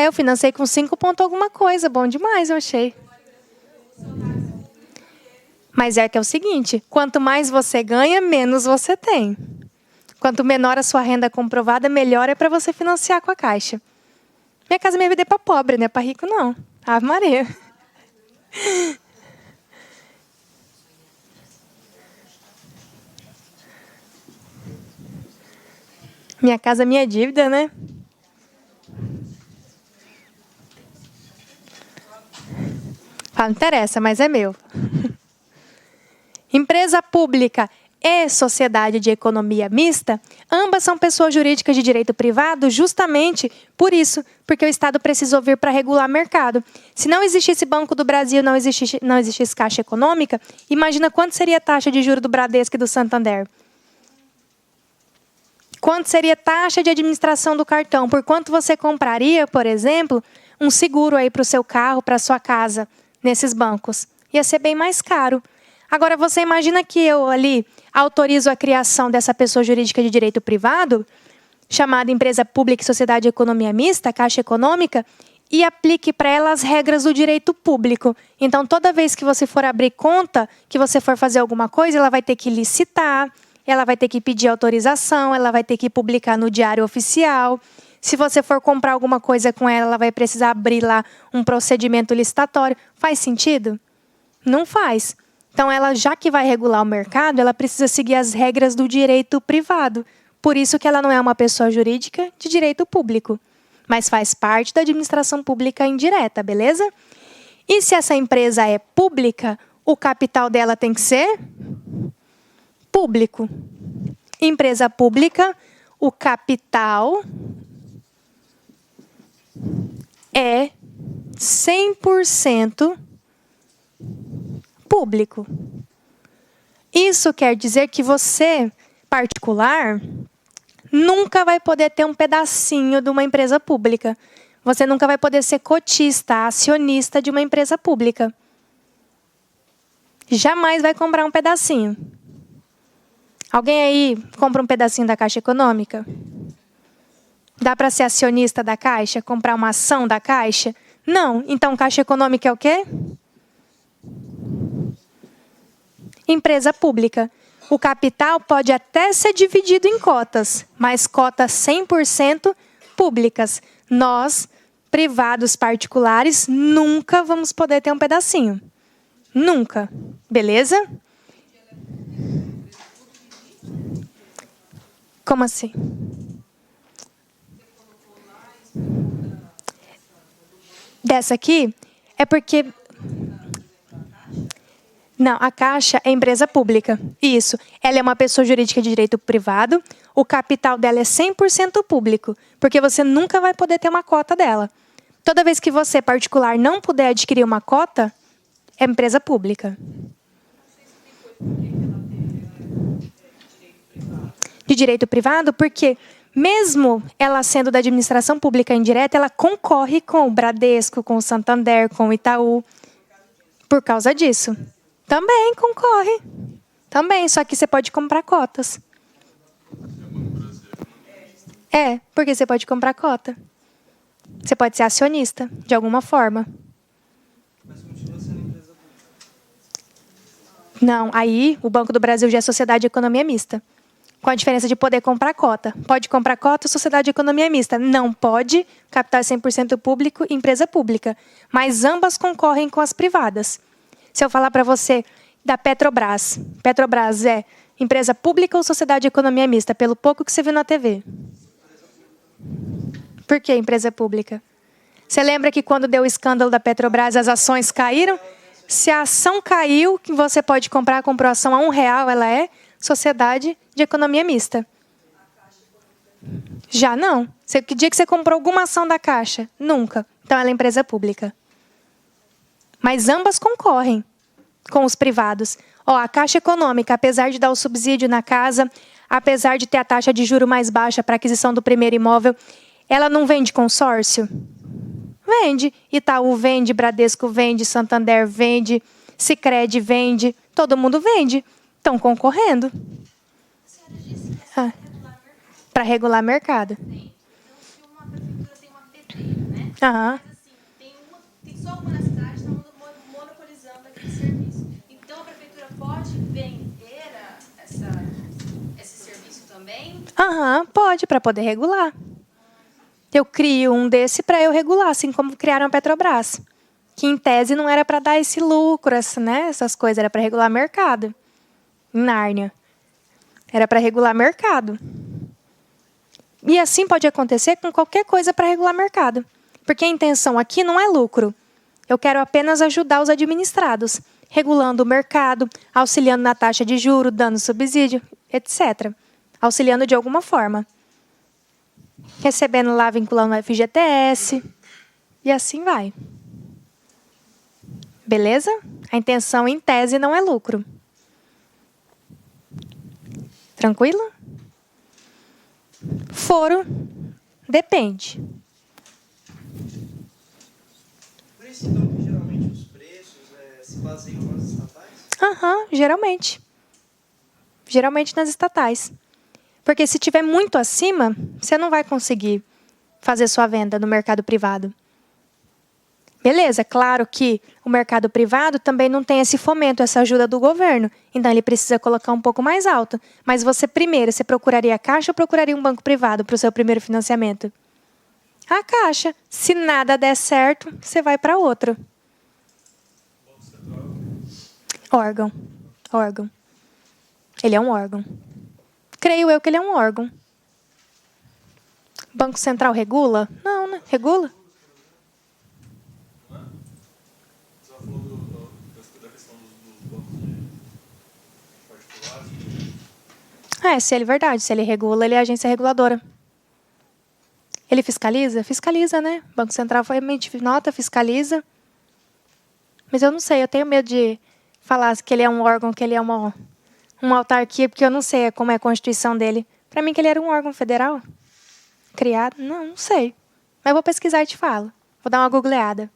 Eu financei com 5 ponto alguma coisa, bom demais, eu achei. Mas é que é o seguinte, quanto mais você ganha, menos você tem. Quanto menor a sua renda comprovada, melhor é para você financiar com a Caixa. Minha casa minha vida é para pobre, não é para rico, não. Ave Maria. Minha casa, minha dívida, né? Não interessa, mas é meu. Empresa pública e sociedade de economia mista, ambas são pessoas jurídicas de direito privado justamente por isso, porque o Estado precisou vir para regular mercado. Se não existisse Banco do Brasil, não existisse Caixa Econômica, imagina quanto seria a taxa de juros do Bradesco e do Santander. Quanto seria a taxa de administração do cartão? Por quanto você compraria, por exemplo, um seguro aí para o seu carro, para a sua casa, nesses bancos? Ia ser bem mais caro. Agora, você imagina que eu ali autorizo a criação dessa pessoa jurídica de direito privado, chamada Empresa Pública e Sociedade de Economia Mista, Caixa Econômica, e aplique para ela as regras do direito público. Então, toda vez que você for abrir conta, que você for fazer alguma coisa, ela vai ter que licitar, ela vai ter que pedir autorização, ela vai ter que publicar no Diário Oficial. Se você for comprar alguma coisa com ela, ela vai precisar abrir lá um procedimento licitatório. Faz sentido? Não faz. Então, ela, já que vai regular o mercado, ela precisa seguir as regras do direito privado. Por isso que ela não é uma pessoa jurídica de direito público, mas faz parte da administração pública indireta, beleza? E se essa empresa é pública, o capital dela tem que ser público. Empresa pública, o capital é 100% público. Isso quer dizer que você, particular, nunca vai poder ter um pedacinho de uma empresa pública. Você nunca vai poder ser cotista, acionista de uma empresa pública. Jamais vai comprar um pedacinho. Alguém aí compra um pedacinho da Caixa Econômica? Dá para ser acionista da Caixa? Comprar uma ação da Caixa? Não. Então, Caixa Econômica é o quê? Empresa pública. O capital pode até ser dividido em cotas, mas cotas 100% públicas. Nós, privados particulares, nunca vamos poder ter um pedacinho. Nunca. Beleza? Como assim? dessa aqui é porque... Não, a Caixa é empresa pública. Isso. Ela é uma pessoa jurídica de direito privado. O capital dela é 100% público, porque você nunca vai poder ter uma cota dela. Toda vez que você, particular, não puder adquirir uma cota, é empresa pública. De direito privado, porque mesmo ela sendo da administração pública indireta, ela concorre com o Bradesco, com o Santander, com o Itaú, por causa disso. Também concorre. Também, só que você pode comprar cotas. É, porque você pode comprar cota. Você pode ser acionista, de alguma forma. Mas continua sendo empresa pública. Não, aí o Banco do Brasil já é sociedade de economia mista. Com a diferença de poder comprar cota. Pode comprar cota, sociedade de economia mista. Não pode, capital é 100% público, empresa pública. Mas ambas concorrem com as privadas. Se eu falar para você da Petrobras. Petrobras é empresa pública ou sociedade de economia mista? Pelo pouco que você viu na TV. Por que empresa pública? Você lembra que quando deu o escândalo da Petrobras, as ações caíram? Se a ação caiu, que você pode comprar, comprou a ação a R$1, ela é sociedade de economia mista. Já não. Que dia que você comprou alguma ação da Caixa? Nunca. Então ela é empresa pública. Mas ambas concorrem com os privados. A Caixa Econômica, apesar de dar o subsídio na casa, apesar de ter a taxa de juro mais baixa para aquisição do primeiro imóvel, ela não vende consórcio? Vende. Itaú vende, Bradesco vende, Santander vende, Sicredi vende, todo mundo vende. Estão concorrendo. A senhora disse que é Para regular mercado. Então, se uma prefeitura tem uma pedreira, né? Aham. Mas assim, tem só uma na cidade, está monopolizando aquele serviço. Então a prefeitura pode vender esse serviço também? Aham, pode, para poder regular. Eu crio um desse para eu regular, assim como criaram a Petrobras. Que, em tese, não era para dar esse lucro, essas coisas, era para regular mercado. Em Nárnia. Era para regular mercado. E assim pode acontecer com qualquer coisa para regular mercado. Porque a intenção aqui não é lucro. Eu quero apenas ajudar os administrados, regulando o mercado, auxiliando na taxa de juros, dando subsídio, etc. Auxiliando de alguma forma. Recebendo lá, vinculando o FGTS. E assim vai. Beleza? A intenção, em tese, não é lucro. Tranquilo? Foro, depende. Por isso, então, que geralmente os preços se baseiam nas estatais? Aham, geralmente. Geralmente nas estatais. Porque se tiver muito acima, você não vai conseguir fazer sua venda no mercado privado. Beleza, claro que o mercado privado também não tem esse fomento, essa ajuda do governo. Então, ele precisa colocar um pouco mais alto. Mas você procuraria a Caixa ou procuraria um banco privado para o seu primeiro financiamento? A Caixa. Se nada der certo, você vai para outro. Órgão. Órgão. Ele é um órgão. Creio eu que ele é um órgão. Banco Central regula? Não, né? Regula? Você falou da questão dos bancos particulares. Se ele é verdade. Se ele regula, ele é agência reguladora. Ele fiscaliza? Fiscaliza, né? O Banco Central foi emite nota, fiscaliza. Mas eu não sei, eu tenho medo de falar que ele é um órgão, que ele é uma autarquia, porque eu não sei como é a constituição dele. Para mim, que ele era um órgão federal. Criado? Não sei. Mas eu vou pesquisar e te falo. Vou dar uma googleada.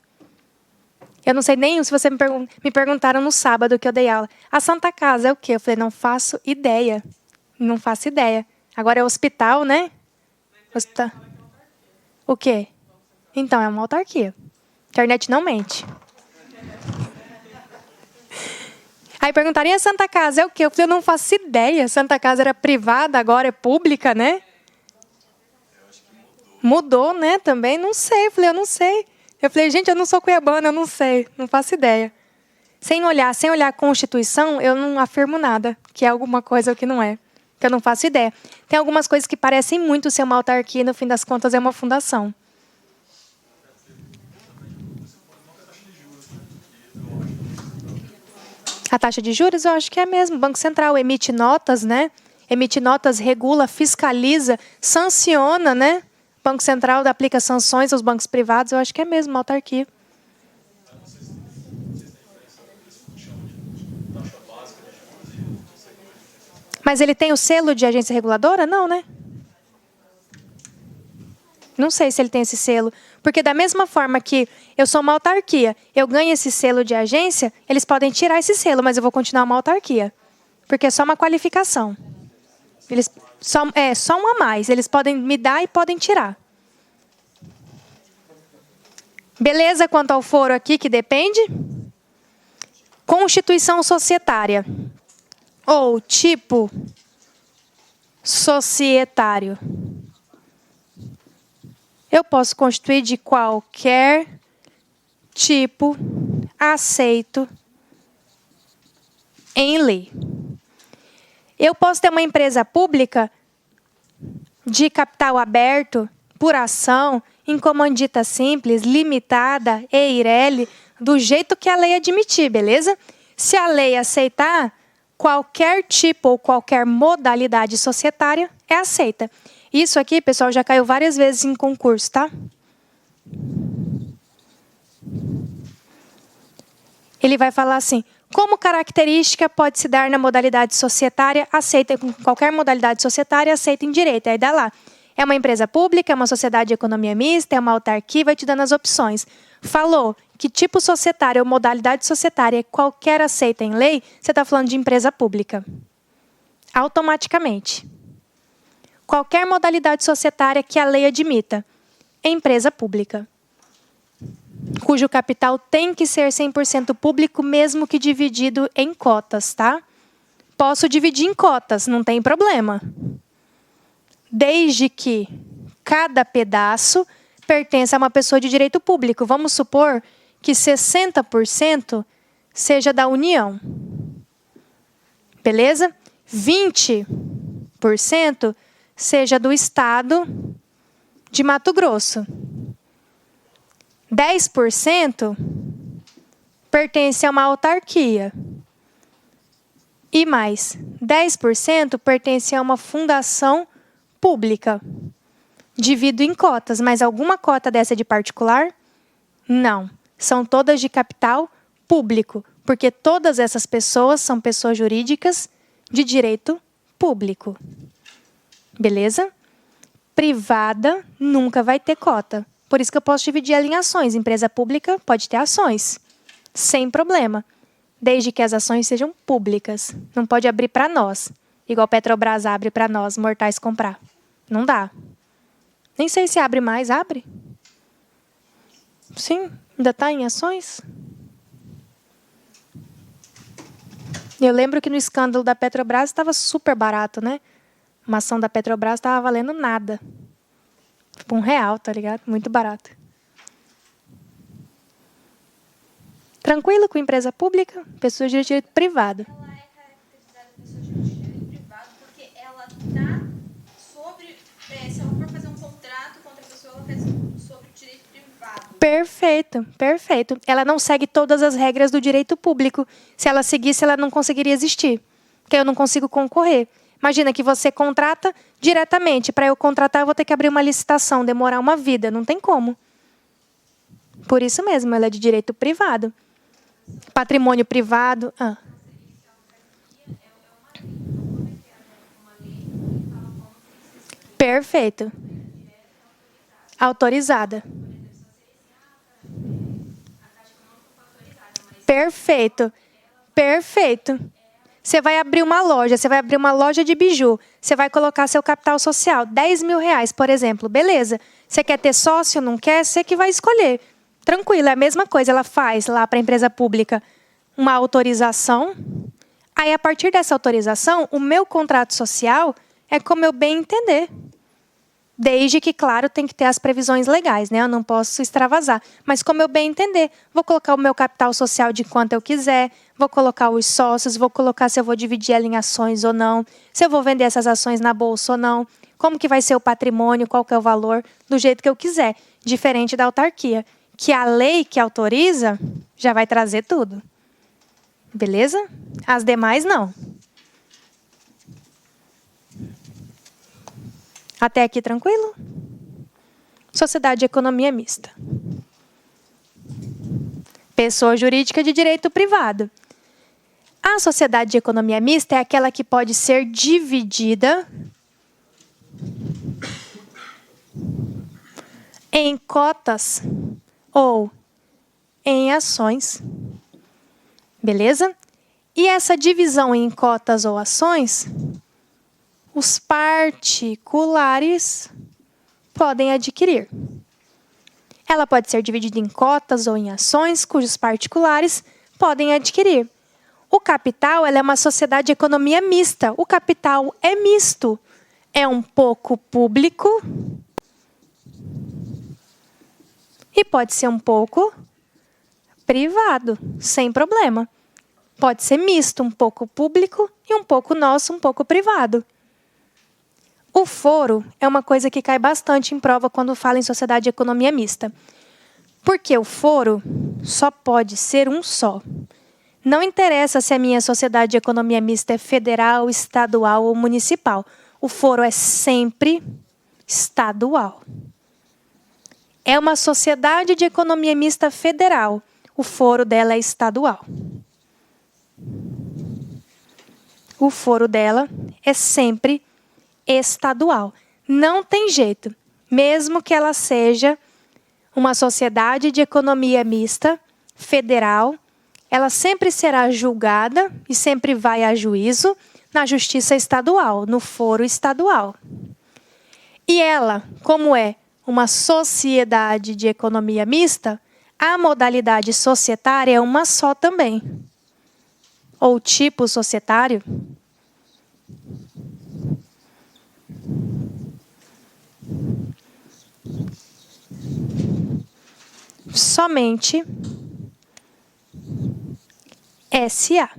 Eu não sei nem se você me perguntaram no sábado que eu dei aula. A Santa Casa é o quê? Eu falei, não faço ideia. Não faço ideia. Agora é hospital, né? Hospital. O quê? Então, é uma autarquia. Internet não mente. Aí perguntaram, e a Santa Casa é o quê? Eu falei, eu não faço ideia. Santa Casa era privada, agora é pública, né? Mudou, né? Também, não sei. Eu falei, eu não sei. Eu falei, gente, eu não sou cuiabana, eu não sei. Não faço ideia. Sem olhar a Constituição, eu não afirmo nada, que é alguma coisa ou que não é. Que eu não faço ideia. Tem algumas coisas que parecem muito ser uma autarquia e, no fim das contas, é uma fundação. Você A taxa de juros, eu acho que é mesmo. O Banco Central emite notas, né? Emite notas, regula, fiscaliza, sanciona, né? O Banco Central aplica sanções aos bancos privados, eu acho que é mesmo uma autarquia. Mas ele tem o selo de agência reguladora? Não, né? Não sei se ele tem esse selo. Porque da mesma forma que eu sou uma autarquia, eu ganho esse selo de agência, eles podem tirar esse selo, mas eu vou continuar uma autarquia. Porque é só uma qualificação. Só um a mais. Eles podem me dar e podem tirar. Beleza quanto ao foro aqui, que depende? Constituição societária. Ou tipo societário. Eu posso constituir de qualquer tipo aceito em lei. Eu posso ter uma empresa pública de capital aberto, por ação, em comandita simples, limitada, EIRELI, do jeito que a lei admitir, beleza? Se a lei aceitar, qualquer tipo ou qualquer modalidade societária é aceita. Isso aqui, pessoal, já caiu várias vezes em concurso, tá? Ele vai falar assim: como característica pode se dar na modalidade societária, aceita com qualquer modalidade societária, aceita em direito. Aí dá lá. É uma empresa pública, é uma sociedade de economia mista, é uma autarquia, vai te dando as opções. Falou que tipo societário ou modalidade societária qualquer aceita em lei, você está falando de empresa pública. Automaticamente. Qualquer modalidade societária que a lei admita é empresa pública, cujo capital tem que ser 100% público, mesmo que dividido em cotas, tá? Posso dividir em cotas, não tem problema. Desde que cada pedaço pertença a uma pessoa de direito público. Vamos supor que 60% seja da União. Beleza? 20% seja do Estado de Mato Grosso. 10% pertence a uma autarquia. E mais, 10% pertence a uma fundação pública. Divido em cotas, mas alguma cota dessa é de particular? Não. São todas de capital público, porque todas essas pessoas são pessoas jurídicas de direito público. Beleza? Privada nunca vai ter cota. Por isso que eu posso dividir ela em ações. Empresa pública pode ter ações, sem problema, desde que as ações sejam públicas. Não pode abrir para nós, igual a Petrobras abre para nós, mortais, comprar. Não dá. Nem sei se abre mais. Abre? Sim, ainda está em ações. Eu lembro que no escândalo da Petrobras estava super barato, né? Uma ação da Petrobras estava valendo nada. Tipo R$1, tá ligado? Muito barato. Tranquilo com empresa pública? Pessoa de direito privado. Ela é caracterizada pessoa de direito privado porque ela está sobre... se ela for fazer um contrato contra a pessoa, ela faz sobre direito privado. Perfeito, perfeito. Ela não segue todas as regras do direito público. Se ela seguisse, ela não conseguiria existir. Porque eu não consigo concorrer. Imagina que você contrata diretamente. Para eu contratar, eu vou ter que abrir uma licitação, demorar uma vida. Não tem como. Por isso mesmo, ela é de direito privado. Patrimônio privado. Perfeito. Autorizada. Perfeito. Perfeito. Você vai abrir uma loja de biju. Você vai colocar seu capital social, R$10.000, por exemplo. Beleza. Você quer ter sócio, não quer? Você que vai escolher. Tranquilo, é a mesma coisa. Ela faz lá para a empresa pública uma autorização. Aí, a partir dessa autorização, o meu contrato social é como eu bem entender. Desde que, claro, tem que ter as previsões legais, né? Eu não posso extravasar. Mas como eu bem entender, vou colocar o meu capital social de quanto eu quiser, vou colocar os sócios, vou colocar se eu vou dividir ela em ações ou não, se eu vou vender essas ações na bolsa ou não, como que vai ser o patrimônio, qual que é o valor, do jeito que eu quiser. Diferente da autarquia, que a lei que autoriza já vai trazer tudo. Beleza? As demais, não. Até aqui, tranquilo? Sociedade de economia mista. Pessoa jurídica de direito privado. A sociedade de economia mista é aquela que pode ser dividida em cotas ou em ações. Beleza? E essa divisão em cotas ou ações, os particulares podem adquirir. Ela pode ser dividida em cotas ou em ações, cujos particulares podem adquirir. O capital, ela é uma sociedade de economia mista. O capital é misto. É um pouco público e pode ser um pouco privado, sem problema. Pode ser misto, um pouco público e um pouco nosso, um pouco privado. O foro é uma coisa que cai bastante em prova quando fala em sociedade de economia mista. Porque o foro só pode ser um só. Não interessa se a minha sociedade de economia mista é federal, estadual ou municipal. O foro é sempre estadual. É uma sociedade de economia mista federal. O foro dela é estadual. O foro dela é sempre estadual. Não tem jeito. Mesmo que ela seja uma sociedade de economia mista federal, ela sempre será julgada e sempre vai a juízo na justiça estadual, no foro estadual. E ela, como é uma sociedade de economia mista, a modalidade societária é uma só também. Ou tipo societário. Somente SA.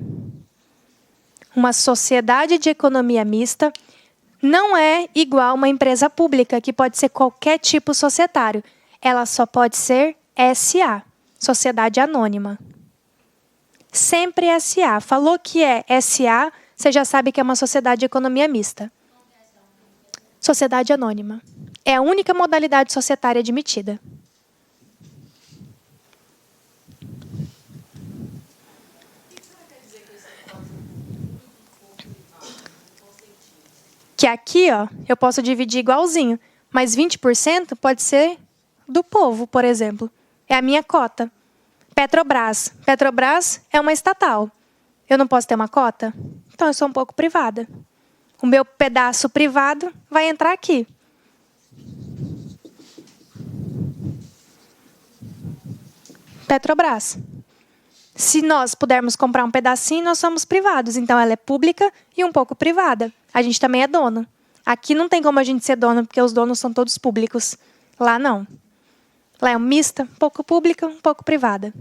Uma sociedade de economia mista não é igual a uma empresa pública, que pode ser qualquer tipo societário. Ela só pode ser SA, sociedade anônima. Sempre SA. Falou que é SA, você já sabe que é uma sociedade de economia mista. Sociedade anônima. É a única modalidade societária admitida. Que aqui, ó, eu posso dividir igualzinho, mas 20% pode ser do povo, por exemplo. É a minha cota. Petrobras. Petrobras é uma estatal. Eu não posso ter uma cota? Então eu sou um pouco privada. O meu pedaço privado vai entrar aqui. Petrobras. Se nós pudermos comprar um pedacinho, nós somos privados. Então, ela é pública e um pouco privada. A gente também é dono. Aqui não tem como a gente ser dono, porque os donos são todos públicos. Lá, não. Lá é um mista, um pouco pública, um pouco privada.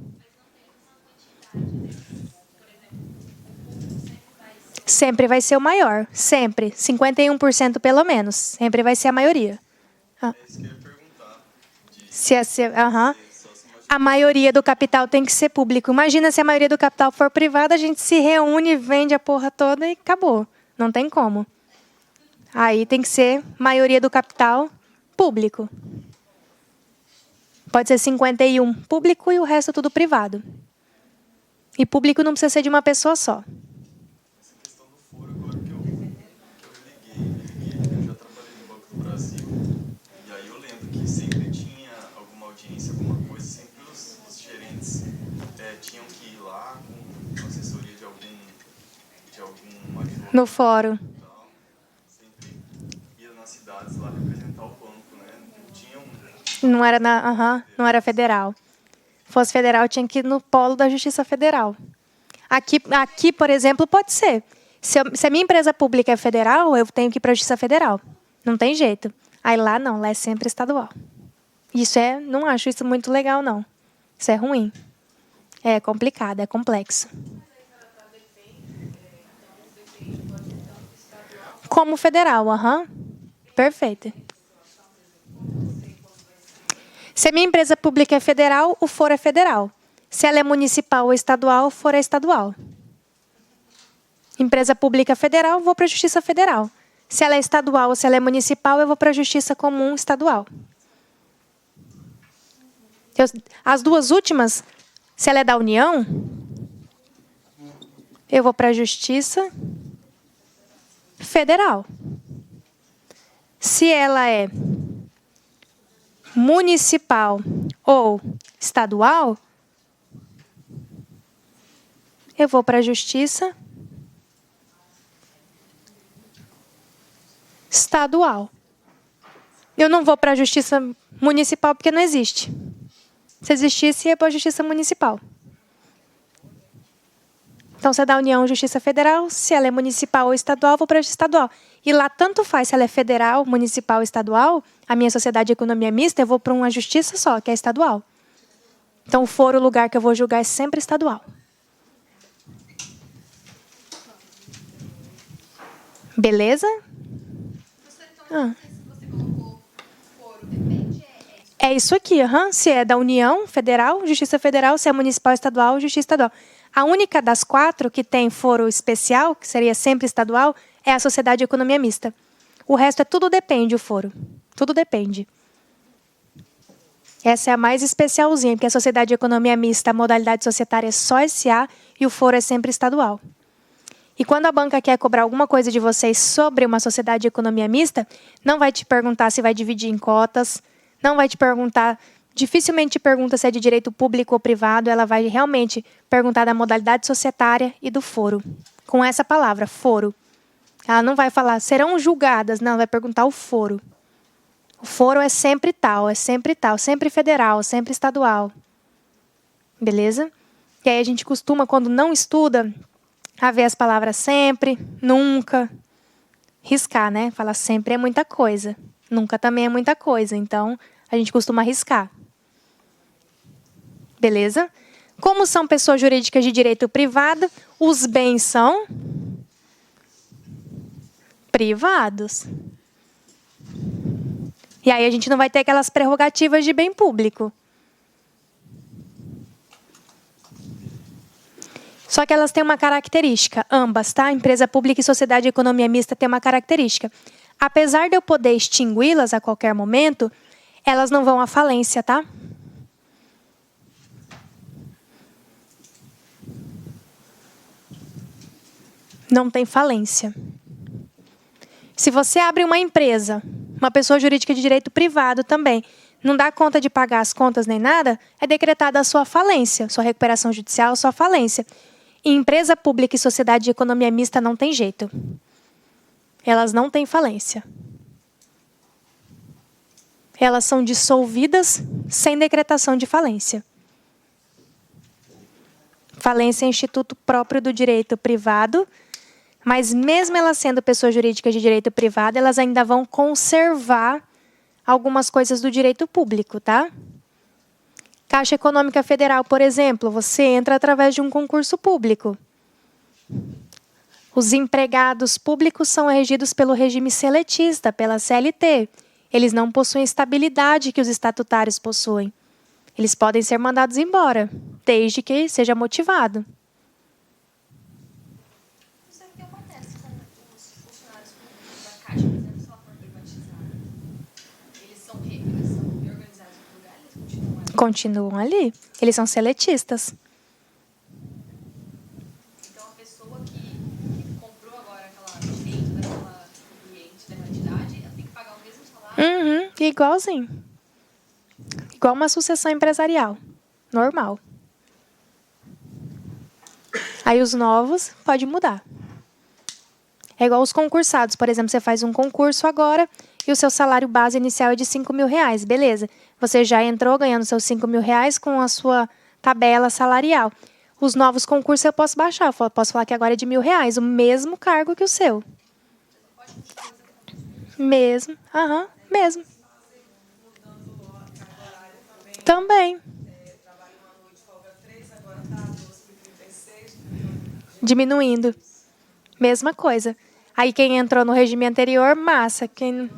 Sempre vai ser o maior. Sempre. 51% pelo menos. Sempre vai ser a maioria. É isso que eu ia perguntar. A maioria do capital tem que ser público. Imagina se a maioria do capital for privada, a gente se reúne, vende a porra toda e acabou. Não tem como. Aí tem que ser maioria do capital público. Pode ser 51 público e o resto tudo privado. E público não precisa ser de uma pessoa só. Essa questão do foro, agora que eu já trabalhei no Banco do Brasil, e aí eu lembro que sempre tinha alguma audiência, alguma coisa, sempre os gerentes tinham que ir lá com assessoria de algum advogado. No fórum. Sempre ia nas cidades lá representar o banco, né? Não tinha Não era federal. Se fosse federal, tinha que ir no polo da Justiça Federal. Aqui, por exemplo, pode ser. Se a minha empresa pública é federal, eu tenho que ir para a Justiça Federal. Não tem jeito. Aí lá não, lá é sempre estadual. Não acho isso muito legal, não. Isso é ruim. É complicado, é complexo. Como federal, Perfeito. Se a minha empresa pública é federal, o foro é federal. Se ela é municipal ou estadual, o foro é estadual. Empresa pública federal, vou para a Justiça Federal. Se ela é estadual ou se ela é municipal, eu vou para a Justiça Comum Estadual. As duas últimas, se ela é da União, eu vou para a Justiça Federal. Se ela é municipal ou estadual, eu vou para a Justiça Estadual. Eu não vou para a Justiça Municipal porque não existe. Se existisse, ia para a Justiça Municipal. Então, se é da União, Justiça Federal. Se ela é municipal ou estadual, eu vou para a Justiça Estadual. E lá tanto faz se ela é federal, municipal ou estadual. A minha sociedade de economia mista, eu vou para uma justiça só, que é estadual. Então, o foro, o lugar que eu vou julgar é sempre estadual. Beleza? Então, você colocou foro, depende, É isso aqui, se é da União Federal, Justiça Federal, se é municipal, estadual, Justiça Estadual. A única das 4 que tem foro especial, que seria sempre estadual, é a Sociedade de Economia Mista. O resto é tudo depende, o foro. Tudo depende. Essa é a mais especialzinha, porque a Sociedade de Economia Mista, a modalidade societária é só SA e o foro é sempre estadual. E quando a banca quer cobrar alguma coisa de vocês sobre uma sociedade de economia mista, não vai te perguntar se vai dividir em cotas, não vai te perguntar, dificilmente te pergunta se é de direito público ou privado, ela vai realmente perguntar da modalidade societária e do foro. Com essa palavra, foro. Ela não vai falar, serão julgadas, não, ela vai perguntar o foro. O foro é sempre tal, sempre federal, sempre estadual. Beleza? E aí a gente costuma, quando não estuda, a ver as palavras sempre, nunca, riscar, né? Falar sempre é muita coisa. Nunca também é muita coisa. Então, a gente costuma riscar. Beleza? Como são pessoas jurídicas de direito privado, os bens são privados. E aí a gente não vai ter aquelas prerrogativas de bem público. Só que elas têm uma característica, ambas, tá? Empresa pública e sociedade de economia mista têm uma característica. Apesar de eu poder extingui-las a qualquer momento, elas não vão à falência, tá? Não tem falência. Se você abre uma empresa, uma pessoa jurídica de direito privado também, não dá conta de pagar as contas nem nada, é decretada a sua falência, sua recuperação judicial, sua falência. Em empresa pública e sociedade de economia mista não tem jeito. Elas não têm falência. Elas são dissolvidas sem decretação de falência. Falência é instituto próprio do direito privado, mas mesmo elas sendo pessoas jurídicas de direito privado, elas ainda vão conservar algumas coisas do direito público, tá? Caixa Econômica Federal, por exemplo, você entra através de um concurso público. Os empregados públicos são regidos pelo regime seletista, pela CLT. Eles não possuem estabilidade que os estatutários possuem. Eles podem ser mandados embora, desde que seja motivado. Não sei o que acontece com os funcionários públicos da Caixa, por exemplo, se ela for privatizada. Eles são reorganizados no lugar, eles continuam ali. Continuam ali. Eles são seletistas. Então, a pessoa que comprou agora aquela direito daquela cliente, daquela entidade, ela tem que pagar o mesmo salário. Igualzinho. Igual uma sucessão empresarial. Normal. Aí os novos pode mudar. É igual os concursados. Por exemplo, você faz um concurso agora e o seu salário base inicial é de R$5.000. Beleza. Você já entrou ganhando seus R$5.000 com a sua tabela salarial. Os novos concursos eu posso baixar. Eu posso falar que agora é de R$1.000. O mesmo cargo que o seu. Mesmo. Mesmo. Também. Diminuindo. Mesma coisa. Aí quem entrou no regime anterior, massa. Quem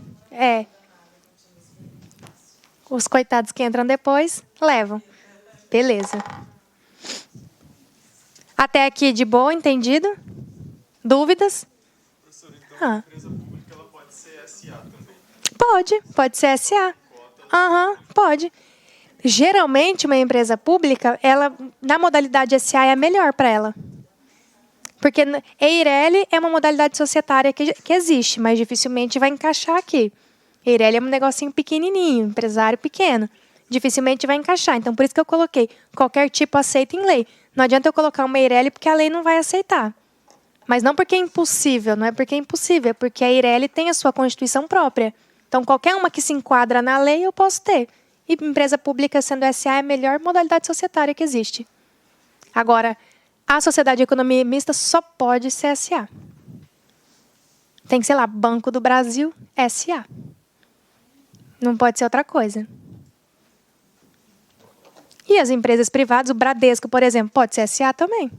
os coitados que entram depois, levam. Beleza. Até aqui de boa, entendido? Dúvidas? Professor, então Ah. a empresa pública ela pode ser SA também. Pode ser SA. Aham, pode. Geralmente, uma empresa pública, ela, na modalidade SA, é a melhor para ela. Porque EIRELI é uma modalidade societária que existe, mas dificilmente vai encaixar aqui. EIRELI é um negocinho pequenininho, empresário pequeno. Dificilmente vai encaixar. Então, por isso que eu coloquei qualquer tipo aceita em lei. Não adianta eu colocar uma EIRELI porque a lei não vai aceitar. Mas não porque é impossível, não é porque é impossível, é porque a EIRELI tem a sua constituição própria. Então, qualquer uma que se enquadra na lei, eu posso ter. E empresa pública sendo SA é a melhor modalidade societária que existe. Agora, a sociedade de economia mista só pode ser SA. Tem que ser lá, Banco do Brasil, SA. Não pode ser outra coisa. E as empresas privadas, o Bradesco, por exemplo, pode ser SA também.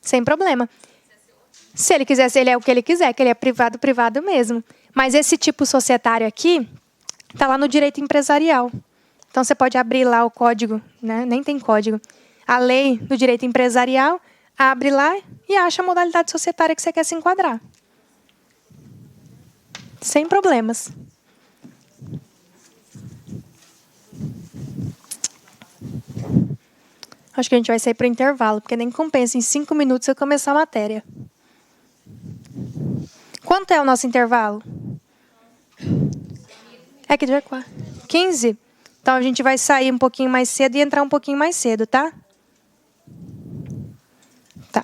Sem problema. Se ele quiser, se ele é o que ele quiser, que ele é privado, privado mesmo. Mas esse tipo societário aqui está lá no direito empresarial. Então, você pode abrir lá o código, né? Nem tem código. A lei do direito empresarial, abre lá e acha a modalidade societária que você quer se enquadrar. Sem problemas. Acho que a gente vai sair para o intervalo, porque nem compensa em 5 minutos eu começar a matéria. Quanto é o nosso intervalo? É que já é 15? Então, a gente vai sair um pouquinho mais cedo e entrar um pouquinho mais cedo, tá? Tá.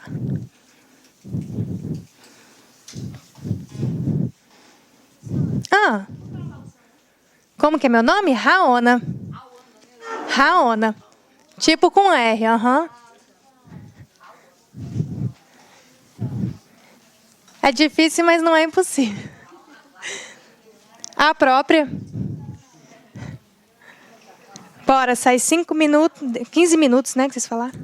Ah. Como que é meu nome? Raona. Raona. Tipo com R, aham. É difícil, mas não é impossível. A própria. Bora, sai 5 minutos, 15 minutos, né, que vocês falaram?